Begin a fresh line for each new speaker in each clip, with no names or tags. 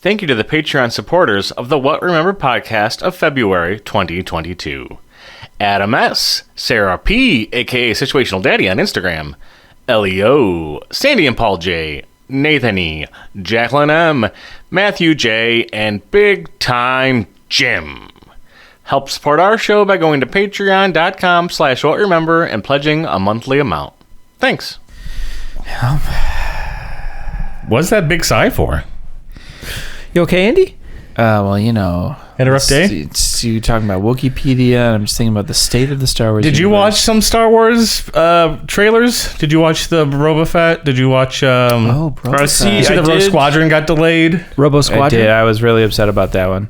Thank you to the Patreon supporters of the What Remember podcast of February 2022. Adam S., Sarah P., a.k.a. Situational Daddy on Instagram, Leo, Sandy and Paul J., Nathan E., Jacqueline M., Matthew J., and Big Time Jim. Help support our show by going to patreon.com/whatremember and pledging a monthly amount. Thanks. What's that big sigh for?
You okay, Andy?
Well, you know.
Had a rough day?
You talking about Wikipedia, and I'm just thinking about the state of the Star Wars
Did
universe.
you watch some Star Wars trailers? Did you watch the Boba Fett? Did you watch...
Boba
See
Fett.
the Rogue Squadron got delayed?
Robo
I
Squadron?
did. I was really upset about that one.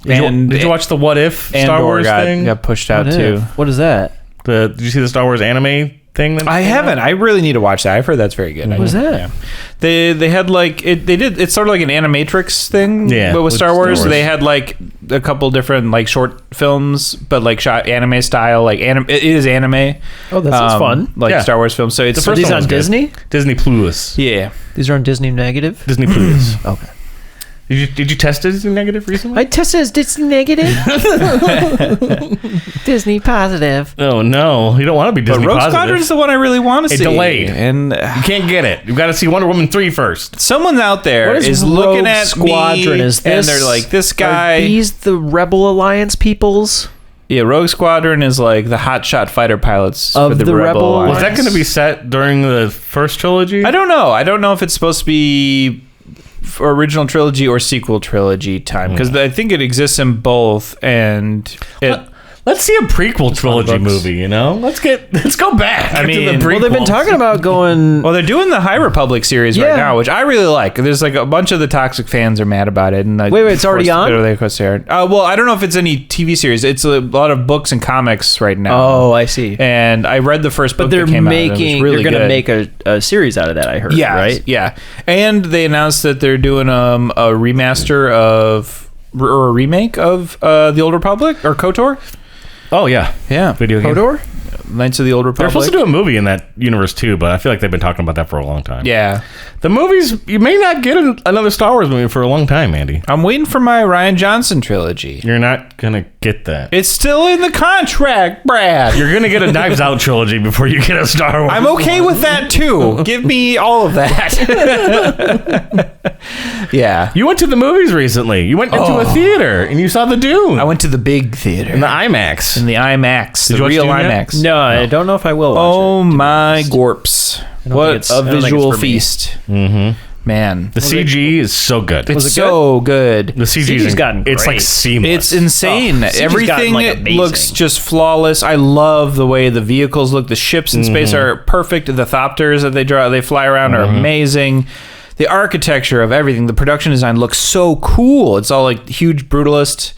Did you watch the What If Star Wars thing?
Got pushed out
What
too.
if? What is that?
Did you see the Star Wars anime thing?
I haven't. I really need to watch that. I've heard that's very good.
What was that?
Yeah. They had like it's sort of like an animatrix thing.
Yeah,
but with Star
Star
Wars,
Wars.
they had like a couple different like short films, but like shot anime style. Like it is anime.
Oh, that sounds fun.
Like
Yeah.
Star Wars films. So it's
The first
these
one
on
was good.
Disney?
Disney Plus.
yeah.
These are on Disney Negative?
Disney Plus.
Okay.
Did you test Disney Negative recently?
I tested as Disney Negative. Disney Positive.
Oh no, you don't want to be
But
Disney
Rogue
positive.
Squadron's the one I really want to
It
see.
delayed.
And
You can't get it. You've got to see Wonder Woman 3 first.
someone out there
What is
is
Rogue
looking at
Squadron?
me,
Is
and
this-
they're like, this guy.
Are these the Rebel Alliance peoples?
Yeah, Rogue Squadron is like the hotshot fighter pilots
Of
for the,
the Rebel
Rebel Alliance.
Was that going to be set during the first trilogy?
I don't know. I don't know if it's supposed to be for original trilogy or sequel trilogy time, because I think it exists in both, and
Let's see a prequel trilogy
books.
movie, you know? Let's go back.
I
to
mean,
the
well,
Well, they've been
prequels.
talking about going...
well, they're doing the High Republic series
Yeah.
right now, which I really like. There's like a bunch of the toxic fans are mad about it. And like,
Wait, it's already on?
Well, I don't know if it's any TV series. It's a lot of books and comics right now.
Oh, I see.
And I read the first book
But they're
that came out. And it was
making...
really
They're going to
good.
make a series out of that, I heard,
Yeah,
right?
Yeah, and they announced that they're doing a remaster of or a remake of the Old Republic or KOTOR.
Oh, yeah.
Yeah,
Video game.
KOTOR?
Knights of the Old
They're
Republic.
supposed to do a movie in that universe, too, but I feel like they've been talking about that for a long time.
Yeah,
The movies, you may not get another Star Wars movie for a long time, Andy.
I'm waiting for my Rian Johnson trilogy.
You're not going to get that.
It's still in the contract, Brad.
You're going to get a Knives Out trilogy before you get a Star Wars.
I'm okay with that too. Give me all of that. Yeah,
You went to the movies recently. You went into a theater and you saw the Dune.
I went to the big theater
in the IMAX.
in the IMAX,
Did
the
you watch
real
Dune yet?
IMAX.
No, I don't know if I will watch
Oh
it.
my gorps!
don't
What
think it's-
a
I don't think it's
visual
for me.
feast, man!
The CG is so good.
It's
it
so good.
The CG's
CG's gotten
It's like
great.
seamless.
It's insane.
CG's
Everything
gotten, like, amazing.
looks just flawless. I love the way the vehicles look. The ships in space are perfect. The thopters that they fly around are amazing. The architecture of everything, the production design looks so cool. It's all like huge brutalist.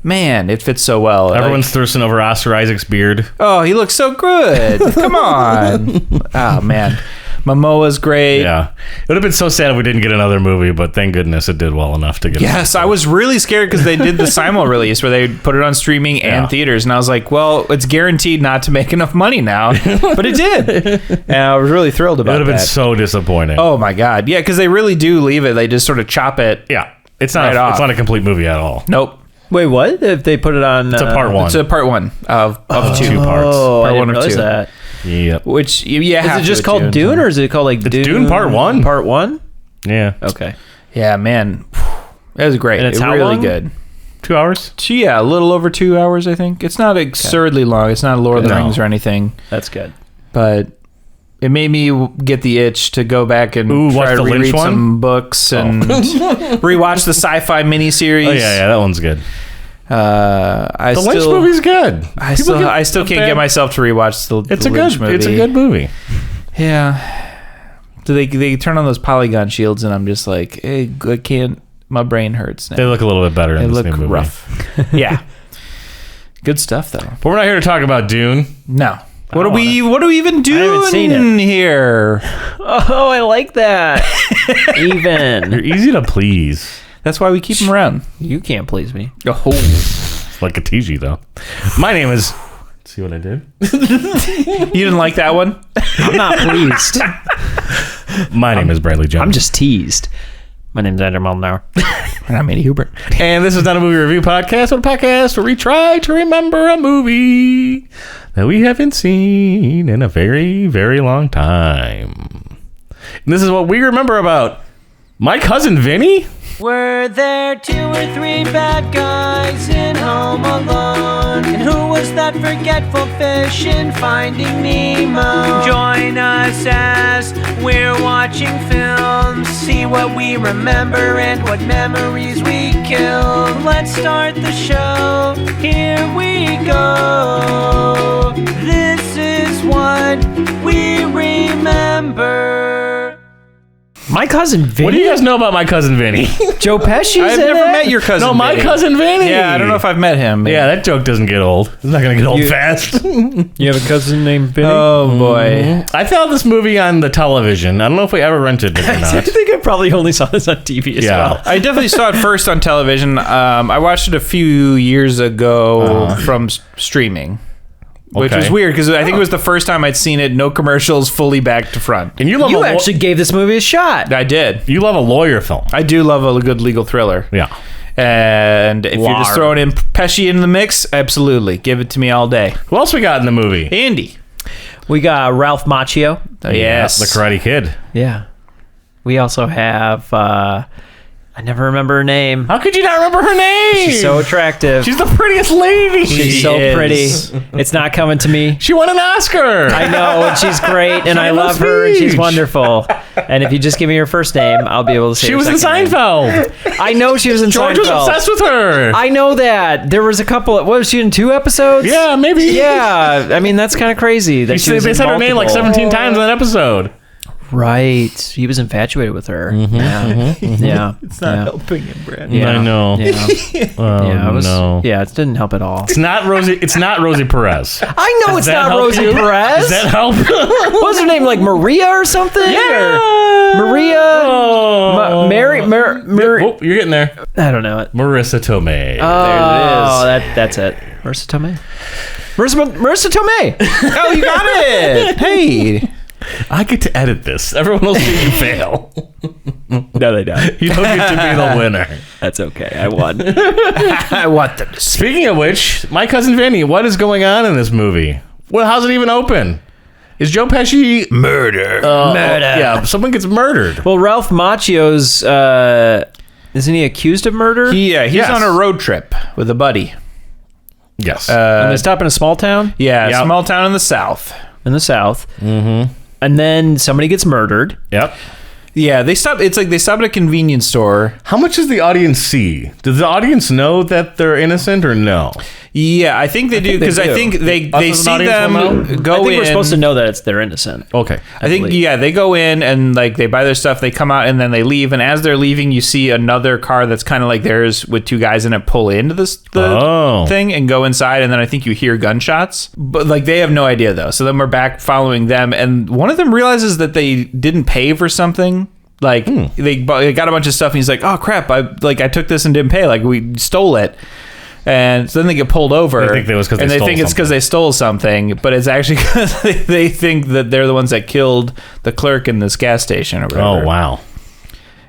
Man, it fits so well.
Everyone's thirsting over Oscar Isaac's beard.
Oh, he looks so good. Come on. Oh, man. Momoa's great.
Yeah. It would have been so sad if we didn't get another movie, but thank goodness it did well enough to get
Yes, I was really scared because they did the simul release where they put it on streaming and
Yeah.
theaters, and I was like, "Well, it's guaranteed not to make enough money now," but it did, and I was really thrilled
It
about
would have
that.
been so disappointing.
Oh my god, yeah, because they really do leave it. They just sort of chop it.
Yeah. It's not
Right off.
it's not a complete movie at all.
Nope,
Wait, what? If they put it on...
It's a part one.
it's a part one of two.
Two parts.
Oh,
Part
I
one
didn't
or
realize
two.
that.
Yep.
Which you
Is
have
it just
to
called
tune
Dune,
to.
or is it called like
Dune Part 1.
Part 1?
Yeah.
Okay.
Yeah, man, that was great.
And it's
It
how
really
long?
good.
2 hours?
Yeah, a little over 2 hours, I think. It's not absurdly long. It's not Lord of the
No.
Rings or anything.
That's good.
But it made me get the itch to go back and
watch
try to
the Lynch
reread
one?
some books and rewatch the sci-fi miniseries.
Oh, yeah, that one's good.
I
The
still,
Lynch movie's good.
I still can't get myself to rewatch the
It's
the Lynch movie.
It's a good movie.
Yeah. Do they turn on those polygon shields and I'm just like, hey, I can't. My brain hurts now.
They look a little bit better
They
in this
look
new movie.
rough. Yeah. Good stuff though.
But we're not here to talk about Dune.
No. What are we even
haven't seen
doing
it.
here?
Oh, I like that. Even.
You're easy to please.
That's why we keep them around.
You can't please me.
Oh.
Like a TG, though. My name is... See what I did?
You didn't like that one?
I'm not pleased.
My name is Bradley Jones.
I'm just teased. My name's Andrew Moldenhauer.
And I'm Andy Hubert.
And this is not a movie review podcast, but a podcast where we try to remember a movie that we haven't seen in a very, very long time. And this is what we remember about My Cousin Vinny.
Were there 2 or 3 bad guys in Home Alone? And who was that forgetful fish in Finding Nemo? Join us as we're watching films. See what we remember and what memories we kill. Let's start the show. Here we go. This is what we remember. My Cousin Vinny?
What do you guys know about My Cousin Vinny?
Joe Pesci's
I've
in
never
it?
met your cousin.
No, My
Vinny.
Cousin Vinny.
Yeah, I don't know if I've met him.
Yeah, that joke doesn't get old. It's not going to get old fast.
You have a cousin named Vinny?
Oh boy.
I found this movie on the television. I don't know if we ever rented it or
I
not.
think I probably only saw this on TV as well.
I definitely saw it first on television. I watched it a few years ago from streaming, which
Okay.
was weird because I think it was the first time I'd seen it. No commercials, fully back to front.
And you love
You actually gave this movie a shot.
I did.
you love a lawyer film.
I do love a good legal thriller.
Yeah.
And if you're just
Lar.
throwing in Pesci in the mix, absolutely. Give it to me all day.
Who else we got in the movie?
Andy.
We got Ralph Macchio.
Yes.
The Karate Kid.
Yeah. We also have, I never remember her name.
How could you not remember her name?
She's so attractive.
She's the prettiest lady.
She's so
is.
pretty. It's not coming to me.
She won an Oscar.
I know, and she's great, and I
gave a
love her, and she's
speech.
wonderful. And if you just give me her first name, I'll be able to say
She
her
was in
second name.
Seinfeld.
I know she was in
George
Seinfeld.
was obsessed with her.
I know that. There was a couple. What was she in 2 episodes?
Yeah, maybe.
Yeah. I mean, that's kind of crazy. That she was
They
in
said her name like
multiple.
17 times in that episode.
Right. He was infatuated with her. Yeah.
It's not helping him, Brad.
Yeah.
I know.
Yeah.
Oh,
Yeah, it was,
no.
yeah, it didn't help at all.
It's not Rosie Perez.
I know it's
that
not
help
Rosie
you?
Perez.
Does that help?
What was her name? Like Maria or something?
Yeah.
Or Maria?
Oh.
Mary?
Oh, you're getting there.
I don't know it.
Marissa Tomei.
Oh, that's it. Marissa Tomei. Marissa Tomei.
Oh, you got it. Hey.
I get to edit this. Everyone will see you fail.
No, they don't.
You don't get to be the winner.
That's okay. I won.
I want them to see.
Speaking of which, My Cousin Vinny, what is going on in this movie? Well, how's it even open? Is Joe Pesci
Murder.
Murder.
Yeah, someone gets murdered.
Well, Ralph Macchio's, isn't he accused of murder?
He's
Yes.
on a road trip with a buddy.
Yes.
And they stop in a small town
Yeah,
Yep.
small town in the South.
in the South. Mm-hmm. And then somebody gets murdered.
Yep.
Yeah, they stop. It's like they stop at a convenience store.
How much does the audience see? Does the audience know that they're innocent or no?
Yeah, I think they do because I
do.
think they
Us as an
see
audience will know?
them go
I think
in.
we're supposed to know that they're innocent.
Okay.
I think
believe.
they go in and like they buy their stuff, they come out and then they leave. And as they're leaving, you see another car that's kind of like theirs with 2 guys in it pull into the
Oh.
thing and go inside. And then I think you hear gunshots, but like they have no idea though. So then we're back following them, and one of them realizes that they didn't pay for something. Like they got a bunch of stuff, and he's like, "Oh crap! I took this and didn't pay. Like we stole it." And so then they get pulled over.
They think it was 'cause they
and they
stole
think it's because they stole something, but it's actually because they think that they're the ones that killed the clerk in this gas station or whatever.
Oh, wow.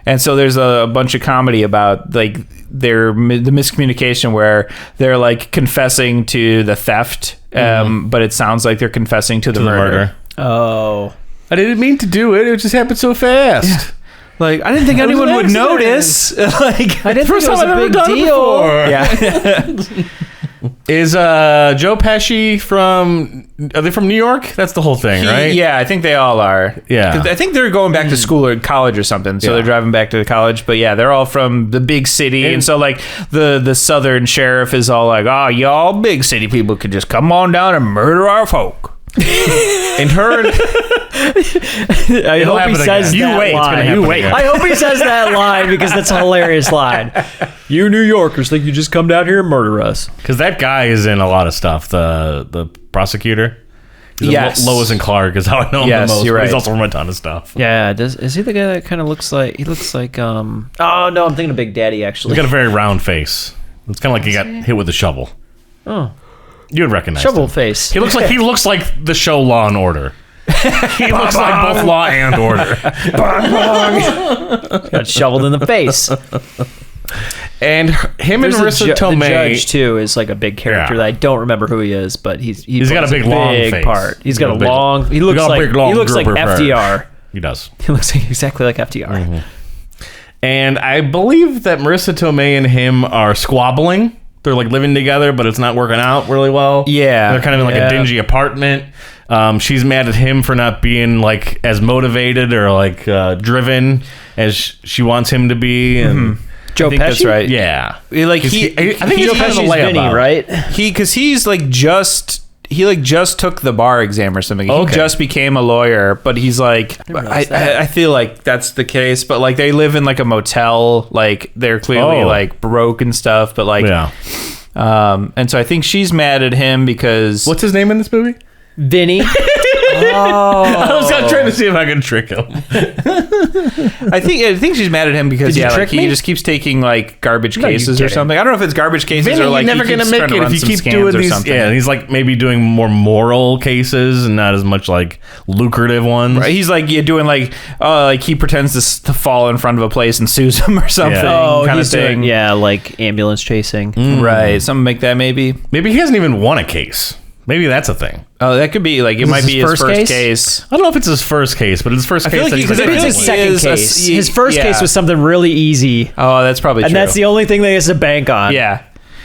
And so there's a bunch of comedy about like the miscommunication where they're like confessing to the theft, but it sounds like they're confessing to the murder.
Oh.
I didn't mean to do it. It just happened so fast.
Like I didn't think
It was
anyone
an
would
accident.
notice. Like
I didn't think
First
it was
time I've
a
ever
big
done it
deal.
before.
yeah.
Is Joe Pesci from... Are they from New York? That's the whole thing, right?
Yeah, I think they all are.
Yeah.
'Cause I think they're going back to school or college or something. So
Yeah.
they're driving back to college. But yeah, they're all from the big city. And so like the southern sheriff is all like, "Oh, y'all big city people could just come on down and murder our folk."
And her...
I hope he
happen
says
again. You
that
wait, it's gonna
line.
happen again.
I hope he says that line because that's a hilarious line. You New Yorkers think you just come down here and murder us.
Because that guy is in a lot of stuff. The prosecutor. He's
Yes.
Lois and Clark is how I know him
Yes,
the most.
you're
But he's
right.
also from a ton of stuff.
Yeah, is he the guy that kind of looks like oh no, I'm thinking of Big Daddy actually.
He's got a very round face. It's kind of like he got hit with a shovel.
Oh.
You would recognize
Shovel
him.
face.
He looks like the show Law and Order. He looks like both Law and Order.
Got shoveled in the face.
And him
There's
and Marissa
the
Tomei.
judge too is like a big character
Yeah.
that I don't remember who he is, but he's
got a big, long face.
part. He's got a
big-
long. He looks
got a
like
big, long
he looks like
grouper hair.
FDR.
He does.
He looks like exactly like FDR.
And I believe that Marissa Tomei and him are squabbling. They're like living together, but it's not working out really well.
Yeah.
They're kind of in like a dingy apartment. She's mad at him for not being like as motivated or like driven as she wants him to be. And
Joe
I think
Pesci,
that's right.
yeah,
Like
I think he's
Joe
kind of a
Pesci's Vinny,
layabout.
right?
Because he's like just took the bar exam or something.
Okay.
He just became a lawyer, but he's like, I feel like that's the case. But like they live in like a motel, like they're clearly like broke and stuff. But like,
Yeah.
And so I think she's mad at him because
What's his name in this movie?
Vinny.
I was trying to see if I could trick him.
I think she's mad at him because
Did you trick
he
me?
just keeps taking like garbage
No, you
cases or
didn't.
something. I don't know if it's garbage cases
Vinny,
or like
you're never
he
gonna
keeps
make
trying to
it
run
if you
some
keep
scams
doing
or
these.
something.
Yeah, he's like maybe doing more moral cases and not as much like lucrative ones.
Right, he's like doing like he pretends to fall in front of a place and sues him or something.
Yeah.
Oh,
kind
he's
of thing.
doing like ambulance chasing.
Right, something like that maybe.
Maybe he hasn't even won a case. Maybe that's a thing.
Oh, that could be like it
Is
might
this
be
his
his
first
first
case?
case.
I don't know if it's his first case, but it's his first
I feel
case.
like
that
because
he's
Maybe
been
it's his
dealing
second
is a-
case. His first
yeah.
case was something really easy,
Oh, that's probably
and
true.
that's the only thing they has to bank on.
yeah.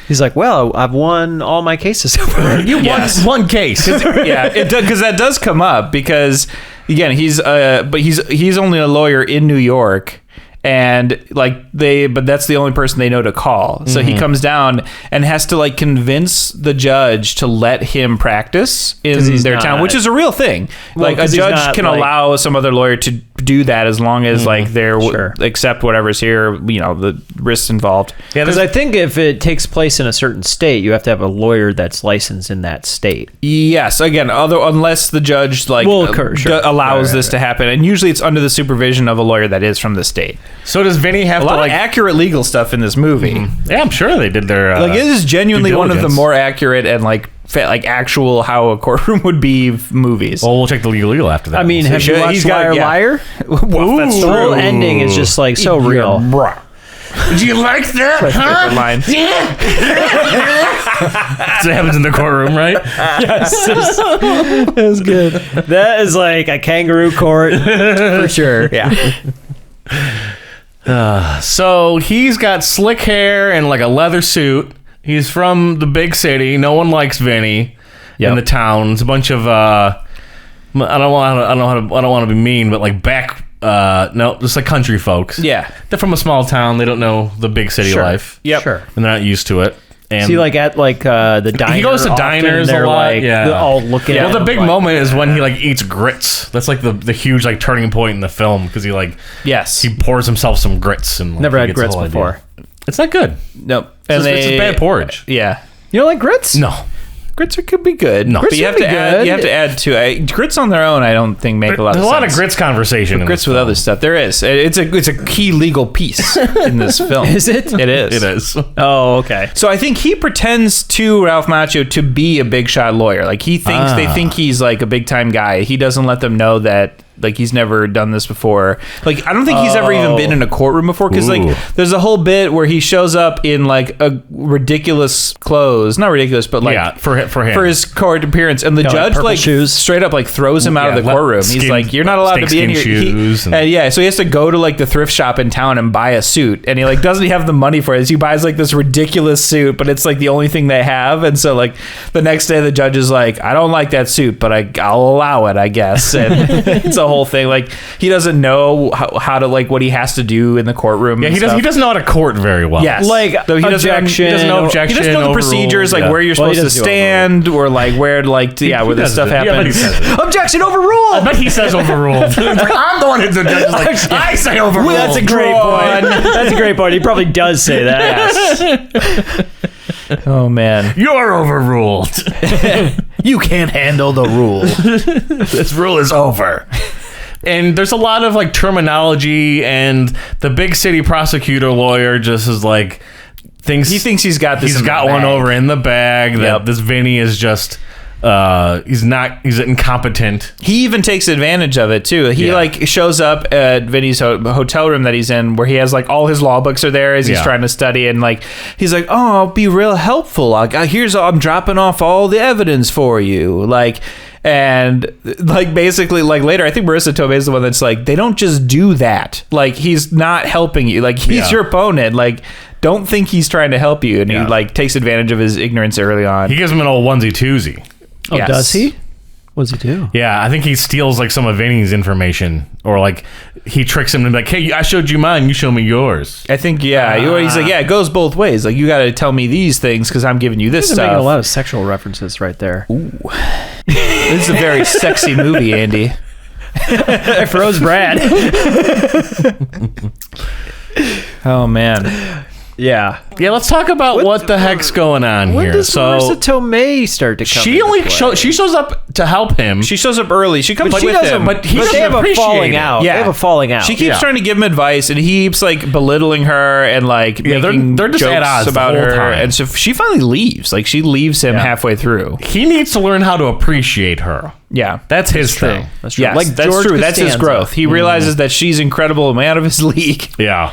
He's like, well, I've won all my cases so far.
You
Yes.
won one case.
Yeah, it does because that does come up because again he's only a lawyer in New York. And but that's the only person they know to call. So he comes down and has to like convince the judge to let him practice in
he's
their
not-
town, which is a real thing.
Well,
Like a
'cause he's
judge
not,
can
like-
allow some other lawyer to do that as long as like they're
Sure.
accept whatever's here, the risks involved.
Yeah,
Because
there's-
I think if it takes place in a certain state, you have to have a lawyer that's licensed in that state.
Yes, again, unless the judge
Will occur, sure.
allows
Right,
this to happen, and usually it's under the supervision of a lawyer that is from the state.
So does Vinny have
A
to
lot
like?
of accurate legal stuff in this movie.
Yeah, I'm sure they did their.
Like it is genuinely
due
one of the
diligence.
more accurate and like actual how a courtroom would be movies.
Well, we'll check the legal after that.
I mean,
We'll
have
see.
you watched
he's got-
Liar
yeah.
Liar?
Well, that's
The whole
true.
ending is just like so real.
Did you like that?
Favorite line.
That's what happens in the courtroom, right?
Yes, that's good. That is like a kangaroo court for sure.
Yeah.
So he's got slick hair and like a leather suit. He's from the big city. No one likes Vinny in the town. It's a bunch of I don't want to be mean, but like just like country folks.
Yeah.
They're from a small town. They don't know the big city
Sure.
life.
Yep.
Sure.
And they're not used to it. And
See, like at like the diner.
he goes to
often,
diners a
they're
lot.
like
Yeah.
they're all looking.
well,
at
the
him
big
like,
moment is when he like eats grits. That's like the huge like turning point in the film because he like
Yes.
he pours himself some grits and like,
Never
he
had
gets the
grits
whole
before.
idea. It's not good.
Nope.
It's just bad porridge.
Yeah.
You don't like grits?
No.
Grits could be good.
No.
But
Grits
you have
would
to
be
add.
good.
You have to add to grits on their own. I don't think make a lot
There's
of
a
sense.
lot of grits conversation. in
Grits
this
with
film.
other stuff. There is. It's a key legal piece in this film.
Is it?
It is.
It is.
Oh, okay.
So I think he pretends to Ralph Macchio to be a big shot lawyer. Like he thinks they think he's like a big time guy. He doesn't let them know that like he's never done this before. Like I don't think he's ever even been in a courtroom before because
Ooh.
like there's a whole bit where he shows up in like a ridiculous clothes, not ridiculous, but like
Yeah, for him.
for his court appearance, and the
like
judge
purple
like
shoes.
straight up like throws him out of the
Yeah,
courtroom. He's
skin-
like, "You're not allowed to be in here."
snakeskin shoes and-
Yeah, so he has to go to like the thrift shop in town and buy a suit, and he like doesn't have the money for it. So he buys like this ridiculous suit, but it's like the only thing they have. And so like the next day, the judge is like, "I don't like that suit, but I'll allow it, I guess." And it's a whole thing. Like he doesn't know how to like what he has to do in the courtroom.
Yeah,
and
he does.
stuff.
He doesn't know how to court very well.
Yes.
Like,
So he doesn't
objection.
know
He doesn't know
the
overrule,
procedures, like
yeah.
where you're
Well, he
supposed to
doesn't do
stand, or like where like where this
does
stuff
it. Yeah, but he
happens.
says it.
Objection overruled.
But he says overruled. I'm the one who's the judge. is like, I say overruled.
That's a great point. That's a great point. He probably does say that.
Oh man,
You're overruled.
you can't handle the rule.
This rule is over. And there's a lot of like terminology, and the big city prosecutor lawyer just is like
He thinks he's got this.
he's
in the
got one
bag.
over in the bag. That
Yep.
this Vinny is just he's incompetent.
He even takes advantage of it too. He like shows up at Vinny's hotel room that he's in, where he has like all his law books are there as he's trying to study, and like he's like, "Oh, I'll be real helpful. Like, I'm dropping off all the evidence for you." Like, and like basically like later, I think Marissa Tomei is the one that's like, they don't just do that. Like, he's not helping you. Like, he's your opponent. Like, don't think he's trying to help you. And he like takes advantage of his ignorance early on.
He gives him an old onesie twosie.
Oh, does he? What does he do?
Yeah, I think he steals like some of Vinny's information, or like he tricks him to be like, "Hey, I showed you mine, you show me yours."
I think he's like, it goes both ways. Like, you got to tell me these things because I'm giving you this
He's
stuff.
making a lot of sexual references right there.
Ooh. This is a very sexy movie, Andy.
I froze Brad.
Oh man.
Yeah.
Yeah, let's talk about what the heck's going on
When
here.
does Marissa Tomei start to come?
She shows up to help him.
She shows up early. She comes
But
with
she doesn't-
him.
but he
But
doesn't
they have a
appreciate
falling
it.
out.
Yeah.
They have a falling out.
She keeps trying to give him advice, and he keeps like belittling her and like making
they're just
jokes
at odds the
about
whole
her.
time.
And so she finally leaves. Like, she leaves him halfway through.
He needs to learn how to appreciate her.
Yeah,
That's his thing.
That's true.
yes,
Like
that's
George
true. That's his
Costanza.
growth. He realizes that she's incredible, a man of his league.
Yeah.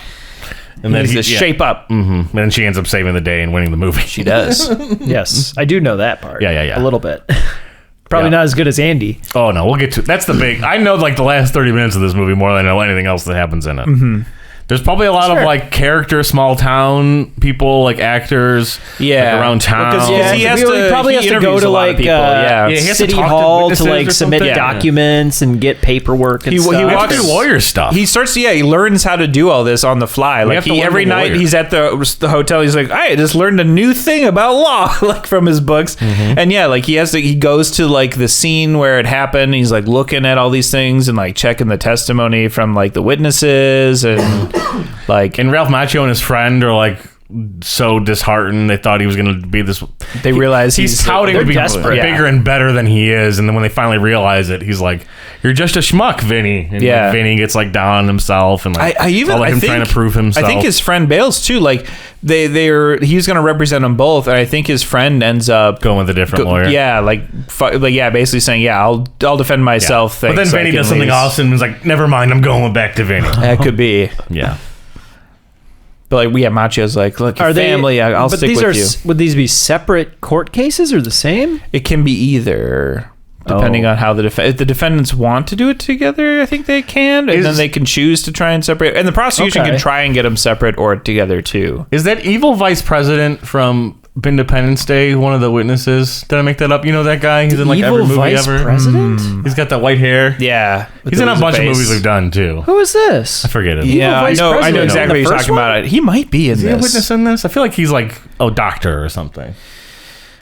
And
He needs to shape up.
And then she ends up saving the day and winning the movie.
She does.
Yes, I do know that part.
Yeah.
A little bit. Probably
Yeah.
not as good as Andy.
Oh no, we'll get to that's the big. I know like the last 30 minutes of this movie more than I know anything else that happens in it. Mm-hmm. There's probably a lot of like character, small town people, like actors, like, around town.
Because he
probably has to go
interviews
to
a lot of
like
people.
Yeah, he has to
City
talk to
Hall to
witnesses
like
or
submit
something.
documents and get paperwork and
He
stuff.
walks
through lawyer stuff.
He starts to, he learns how to do all this on the fly. Like,
have to learn
every
the
night
lawyer.
he's at the hotel, he's like, I just learned a new thing about law, like from his books.
Mm-hmm.
And yeah, like he goes to like the scene where it happened. He's like looking at all these things and like checking the testimony from like the witnesses and like.
And Ralph Macchio and his friend are like so disheartened. They thought he was going to be this.
They realize
he's touting to be bigger and better than he is, and then when they finally realize it, he's like, "You're just a schmuck, Vinny." And like, Vinny gets like down on himself, and like all of him trying to prove himself.
I think his friend bails too. Like he's going to represent them both, and I think his friend ends up
going with a different lawyer.
Yeah, basically saying, I'll defend myself.
But then Vinny does something awesome and is like, "Never mind, I'm going back to Vinny."
That could be.
Yeah.
But like, Macchio's like, look, your family, I'll stick with you.
Would these be separate court cases or the same?
It can be either, depending on how if the defendants want to do it together. I think they can, and then they can choose to try and separate. And the prosecution can try and get them separate or together too.
Is that evil vice president from Independence Day one of the witnesses? Did I make that up? You know that guy? He's in like every movie
vice
ever.
president?
He's got that white hair.
Yeah,
He's in a bunch of movies we've done too.
Who is this?
I forget it.
Yeah, I
vice
know
president.
exactly what
The
you're
first
talking about. He might be in
Is he a
this.
witness in this? I feel like he's like a doctor or something.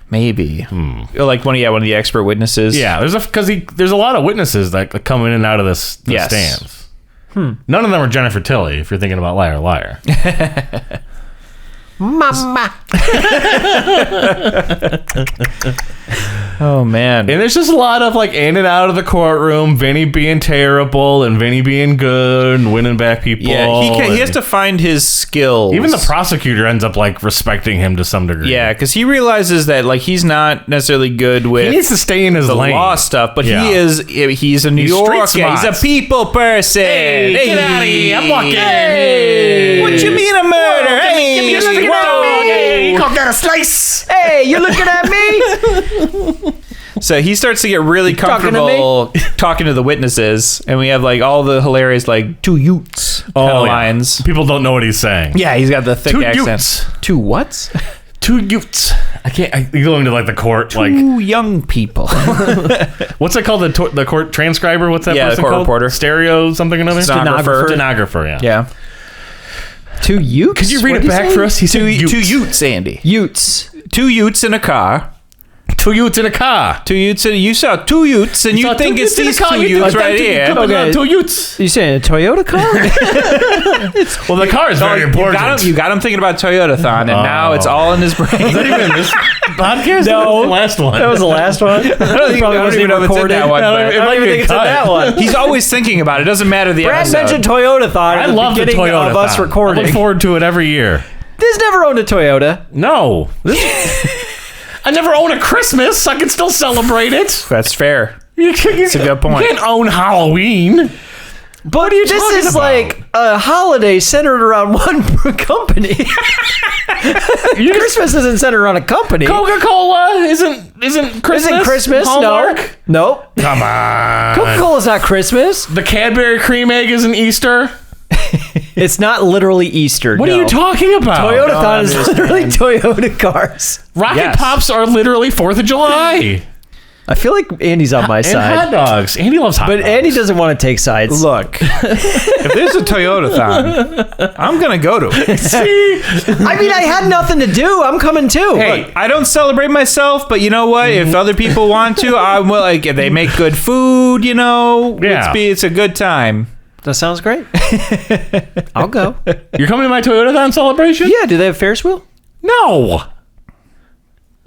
Maybe. Or like one of the expert witnesses.
Yeah, there's a lot of witnesses that come in and out of the stands. None of them are Jennifer Tilly. If you're thinking about Liar Liar.
Mama.
Oh man.
And there's just a lot of like in and out of the courtroom, Vinny being terrible and Vinny being good and winning back people.
Yeah, he has to find his skills.
Even the prosecutor ends up like respecting him to some degree.
Yeah, because he realizes that like he's not necessarily good with
He needs to stay in his
the
lane.
law stuff, but
Yeah.
he's a New Yorker.
street
He's
smart.
a people person.
Hey, get out of here. I'm walking.
Hey, what you mean a murder? Hey,
Give me a stick
whoa.
you call that a slice?
Hey, you looking at me?
So he starts to get really
talking to
comfortable talking to the witnesses, and we have like all the hilarious like two yutes kind of lines.
People don't know what he's saying.
Yeah, he's got the thick
Two
accent.
Utes.
Two what?
Two Utes. He's going to like the court. Like,
Two young people.
what's it called? The court transcriber? What's that
Yeah, the
person
court
called?
reporter.
Stereo something another?
Stenographer.
Stenographer, yeah.
Yeah.
Two utes?
Could you read it back for us? He said
Two
Utes.
Utes, Andy.
Utes.
Two Utes in a car.
Two Utes in a car.
Two Utes. You saw two Utes, and you
saw
think
two
it's
Utes in a
these
car,
two
you
Utes
think
right
two-
here.
Okay. Two Utes.
You saying a Toyota car?
Well, the car is very important.
You got him thinking about Toyota-thon, and now it's all in his brain.
Is that even in this podcast?
No.
The last one.
That was the last one.
I don't even know if it's in that one.
No,
but
it might be
it's in
cut.
that one.
he's always thinking about it. Doesn't matter the
Brad
episode.
mentioned Toyota-thon
I
at the
love the
beginning
Toyota.
of us
I
recording.
look forward to it every year.
This never owned a Toyota.
No. I never own a Christmas. I can still celebrate it.
That's fair.
That's
a good point.
You can't own Halloween.
But
this
is
about?
like a holiday centered around one company. Christmas isn't centered around a company.
Coca-Cola isn't Christmas.
Isn't Christmas?
Hallmark?
No. Nope.
Come on.
Coca-Cola's not Christmas.
The Cadbury cream egg isn't Easter.
It's not literally Easter.
What are you talking about?
Toyotathon is literally Toyota cars.
Rocket Pops are literally 4th of July.
I feel like Andy's on my
And
side.
hot dogs. Andy loves hot dogs.
But Andy doesn't want to take sides.
Look, if there's a Toyotathon, I'm going to go to it.
See?
I mean, I had nothing to do. I'm coming too.
Hey, I don't celebrate myself, but you know what? If other people want to, I'm like, if they make good food,
Yeah.
it's a good time.
That sounds great. I'll go.
You're coming to my Toyotathon celebration?
Yeah, do they have Ferris wheel?
No.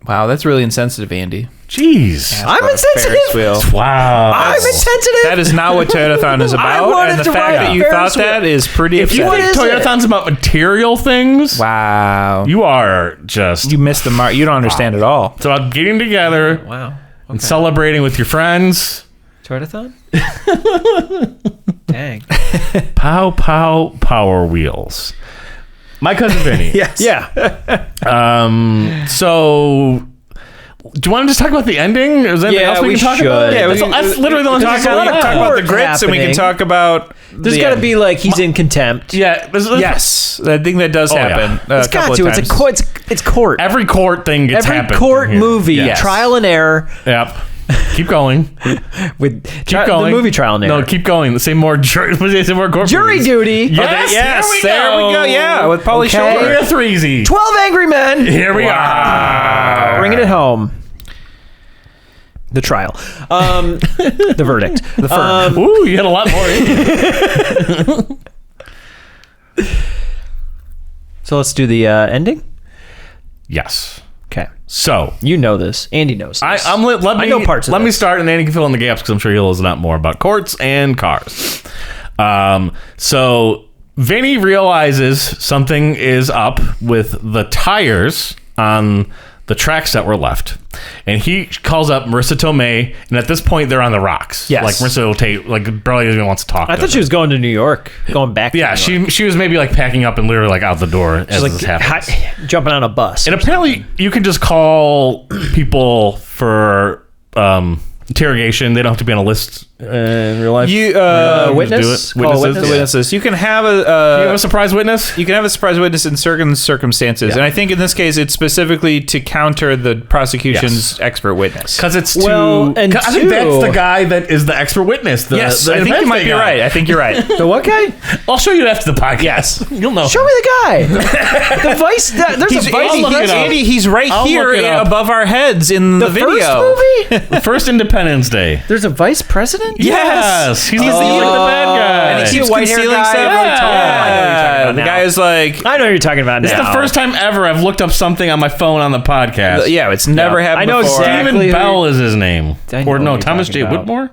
Wow, that's really insensitive, Andy.
Jeez.
I'm
Ferris
insensitive.
wheel.
Wow.
I'm insensitive.
That is not what Toyotathon is about,
wanted
and the
to
fact
ride
that
a
you
Ferris
thought that is pretty
If you
upsetting.
think
is it?
Toyotathon's about material things,
Wow.
you are just...
You missed the mark. You don't understand at all.
It's about getting together
Wow.
and celebrating with your friends.
Toyotathon? Dang.
Pow, pow, Power Wheels. My Cousin Vinny.
Yes.
Yeah.
So... Do you want to just talk about the ending? Is there anything
Yeah,
else we
we
can talk
should.
about?
Yeah,
That's literally the only
we
thing
can
I
talk
got.
about the grits, and we
happening.
can talk about.
There's got to be like he's in contempt.
Yeah.
Yes, I think that does
yeah.
happen.
It's
a couple
got to.
of
It's a
times.
court. It's court.
Every court thing gets
Every
happened.
court
in here.
movie,
Yes.
trial and error
Yep. Keep going.
with
Keep going.
the movie trial and error.
No, keep going. Say more jury. Say more court
Jury
movies.
duty.
Yes.
There we go. Yeah, with Pauly
Okay.
Shore.
You're a threezy.
12 Angry Men.
Here we are.
Bringing it home. The trial. The verdict. The firm.
Ooh, you had a lot more in you.
So let's do the ending.
Yes.
Okay.
So
You know this. Andy knows this.
I
know parts of
Let me
this.
start, and Andy can fill in the gaps because I'm sure he'll know a lot more about courts and cars. So Vinny realizes something is up with the tires on the tracks that were left, and he calls up Marissa Tomei, and at this point they're on the rocks.
Yes.
Like Marissa barely even wants to talk.
I
to
thought she
them.
was going to New York. Going back to
Yeah,
New York.
she was maybe like packing up and literally like out the door as
Like
this happens.
jumping on a bus.
And apparently, you can just call people for interrogation. They don't have to be on a list in real life.
You
witness?
Do it.
Call a
Witnesses.
witness?
the witnesses. You can have
Do you have a surprise witness?
You can have a surprise witness in certain circumstances, and I think in this case it's specifically to counter the prosecution's expert witness.
Because it's
Well,
too.
and
I think
two-
that's the guy that is the expert witness. The,
Yes,
the
I think you
defense
might be
guy.
right. I think you're right.
The what guy?
I'll show you after the podcast. Yes, you'll know.
Show me the guy. The vice. There's a vice.
I'll look it up.
Andy, he's right
I'll
here
look it up.
above our heads in the, video.
first movie.
First Independence Day.
There's a vice president.
Yes, he's the bad guy.
And he keeps
a white-haired
concealing
guy,
stuff.
really tall. I know what you're talking
Yeah,
about
the
now.
guy is like,
I know what you're talking about
It's
now.
the first time ever I've looked up something on my phone on the podcast.
yeah, it's never happened
I know
before.
exactly.
Stephen
who
Bell is his name.
I know
Or
what
no,
you're
Thomas
talking
J.
about.
Whitmore?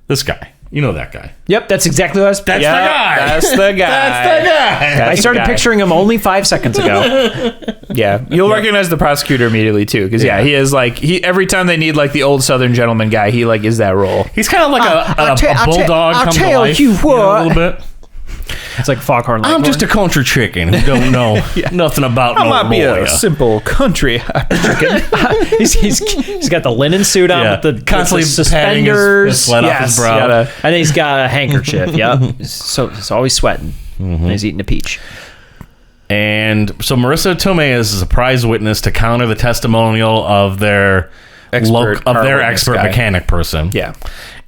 This guy. You know that guy.
Yep, that's exactly what I was.
That's
Yeah,
the guy.
That's the guy.
That's the guy.
I started
guy.
picturing him only 5 seconds ago.
Yeah, you'll recognize the prosecutor immediately too, because he is like every time they need like the old Southern gentleman guy, he like is that role.
He's kind of like a bulldog
I'll
come to
tell
life.
you
know,
what.
a little bit.
It's like Foghorn
I'm
Leghorn.
just a country chicken who don't know nothing about
I
no
might be a
lawyer.
simple country chicken.
he's got the linen suit on
Yeah,
with the
constantly
suspenders.
patting his sweat off his brow.
And then he's got a handkerchief. Yep. So he's always sweating. And he's eating a peach.
And so Marissa Tomei is a surprise witness to counter the testimonial of their
Expert car witness
expert
guy.
mechanic person.
Yeah.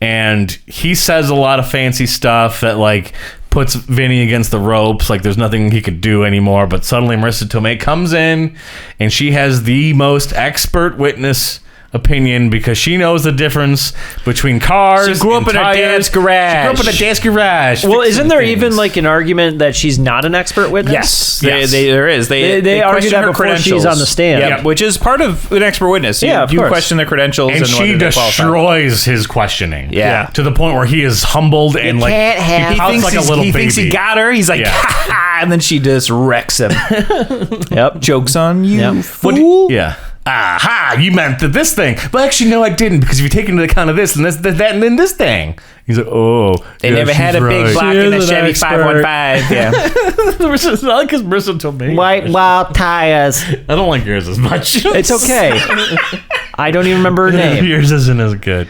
And he says a lot of fancy stuff that like puts Vinny against the ropes. Like there's nothing he could do anymore. But suddenly Marissa Tomei comes in and she has the most expert witness opinion because she knows the difference between cars.
She grew up
and
in her
tires.
dad's garage.
She grew up in a dad's garage.
Well,
fixing
isn't there
things.
even like an argument that she's not an expert witness?
Yes,
Yes.
there is. They
argue
question
that
her
before
credentials.
she's on the stand.
Yep, which is part of an expert witness.
Yeah, of
you
course.
question their credentials,
and she
whether they're qualified.
destroys his questioning.
Yeah.
To the point where he is humbled and like
can't have-
he
He
pouts
thinks,
like a little
he
baby.
thinks he got her. He's like,
Yeah.
ha ha, and then she just wrecks him.
Yep.
Jokes on you,
Yep.
fool.
Yeah. aha, you meant this thing. Well, actually, no, I didn't, because if you take into account of this and this, that, and then this thing. He's like, oh.
They never had a big block in a Chevy 515. Yeah.
I like his Marissa Tomei.
White wild tires.
I don't like yours as much.
It's okay. I don't even remember her name.
Yours isn't as good.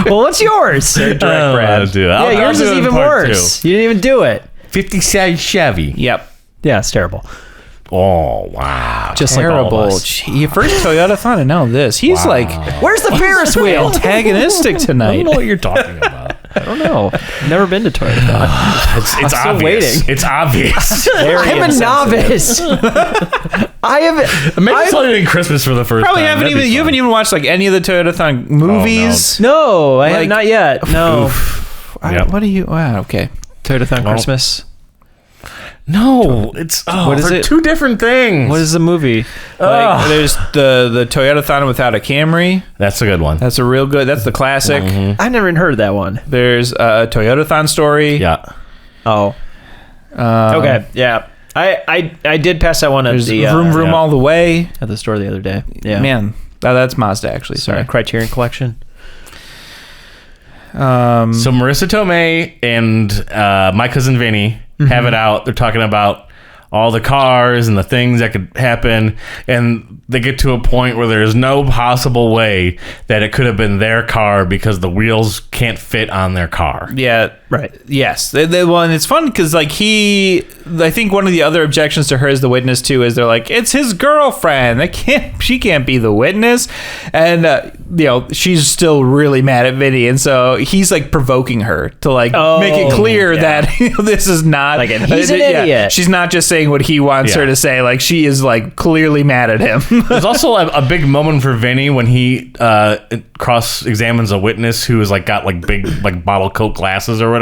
Well, what's yours?
Brad.
Yeah, yours is even worse. You didn't even do it.
50 Chevy.
Yep.
Yeah, it's terrible.
Oh, wow.
Just
Terrible.
like all of us. Gee, first Toyota-thon and now this. He's like
Where's the Ferris wheel?
antagonistic
I
tonight.
don't know what you're talking about.
I don't know. Never been to Toyota.
It's
still
obvious.
waiting.
It's obvious.
I'm a novice. I have.
Maybe celebrating Christmas for the first
Probably
time.
you haven't even watched like any of the Toyota-thon movies.
No, I have
Like-
not yet. No.
Yep.
What do you? Wow. Okay.
Toyota-thon Christmas.
No, it's
What is
they're
it?
two different things.
What is the movie?
Like, there's the Toyota-thon without a Camry.
That's a good one.
That's a real good. That's the classic.
I've never even heard of that one.
There's a Toyota-thon story.
Yeah.
Oh. Okay. Yeah. I did pass that one at
There's
the
Vroom Vroom all the way.
at the store the other day. Yeah.
Man, that's Mazda actually. Sorry.
Criterion Collection.
So Marissa Tomei and My Cousin Vinny have it out. They're talking about all the cars and the things that could happen, and they get to a point where there's no possible way that it could have been their car because the wheels can't fit on their car.
Yeah.
Right.
Yes. Well, and it's fun because like I think one of the other objections to her as the witness too is they're like, it's his girlfriend. She can't be the witness, and she's still really mad at Vinny, and so he's like provoking her to like make it clear that this is not
Like, and he's an idiot.
She's not just saying what he wants her to say. Like she is like clearly mad at him.
There's also a big moment for Vinny when he cross-examines a witness who is like got like big like bottle coat glasses or whatever,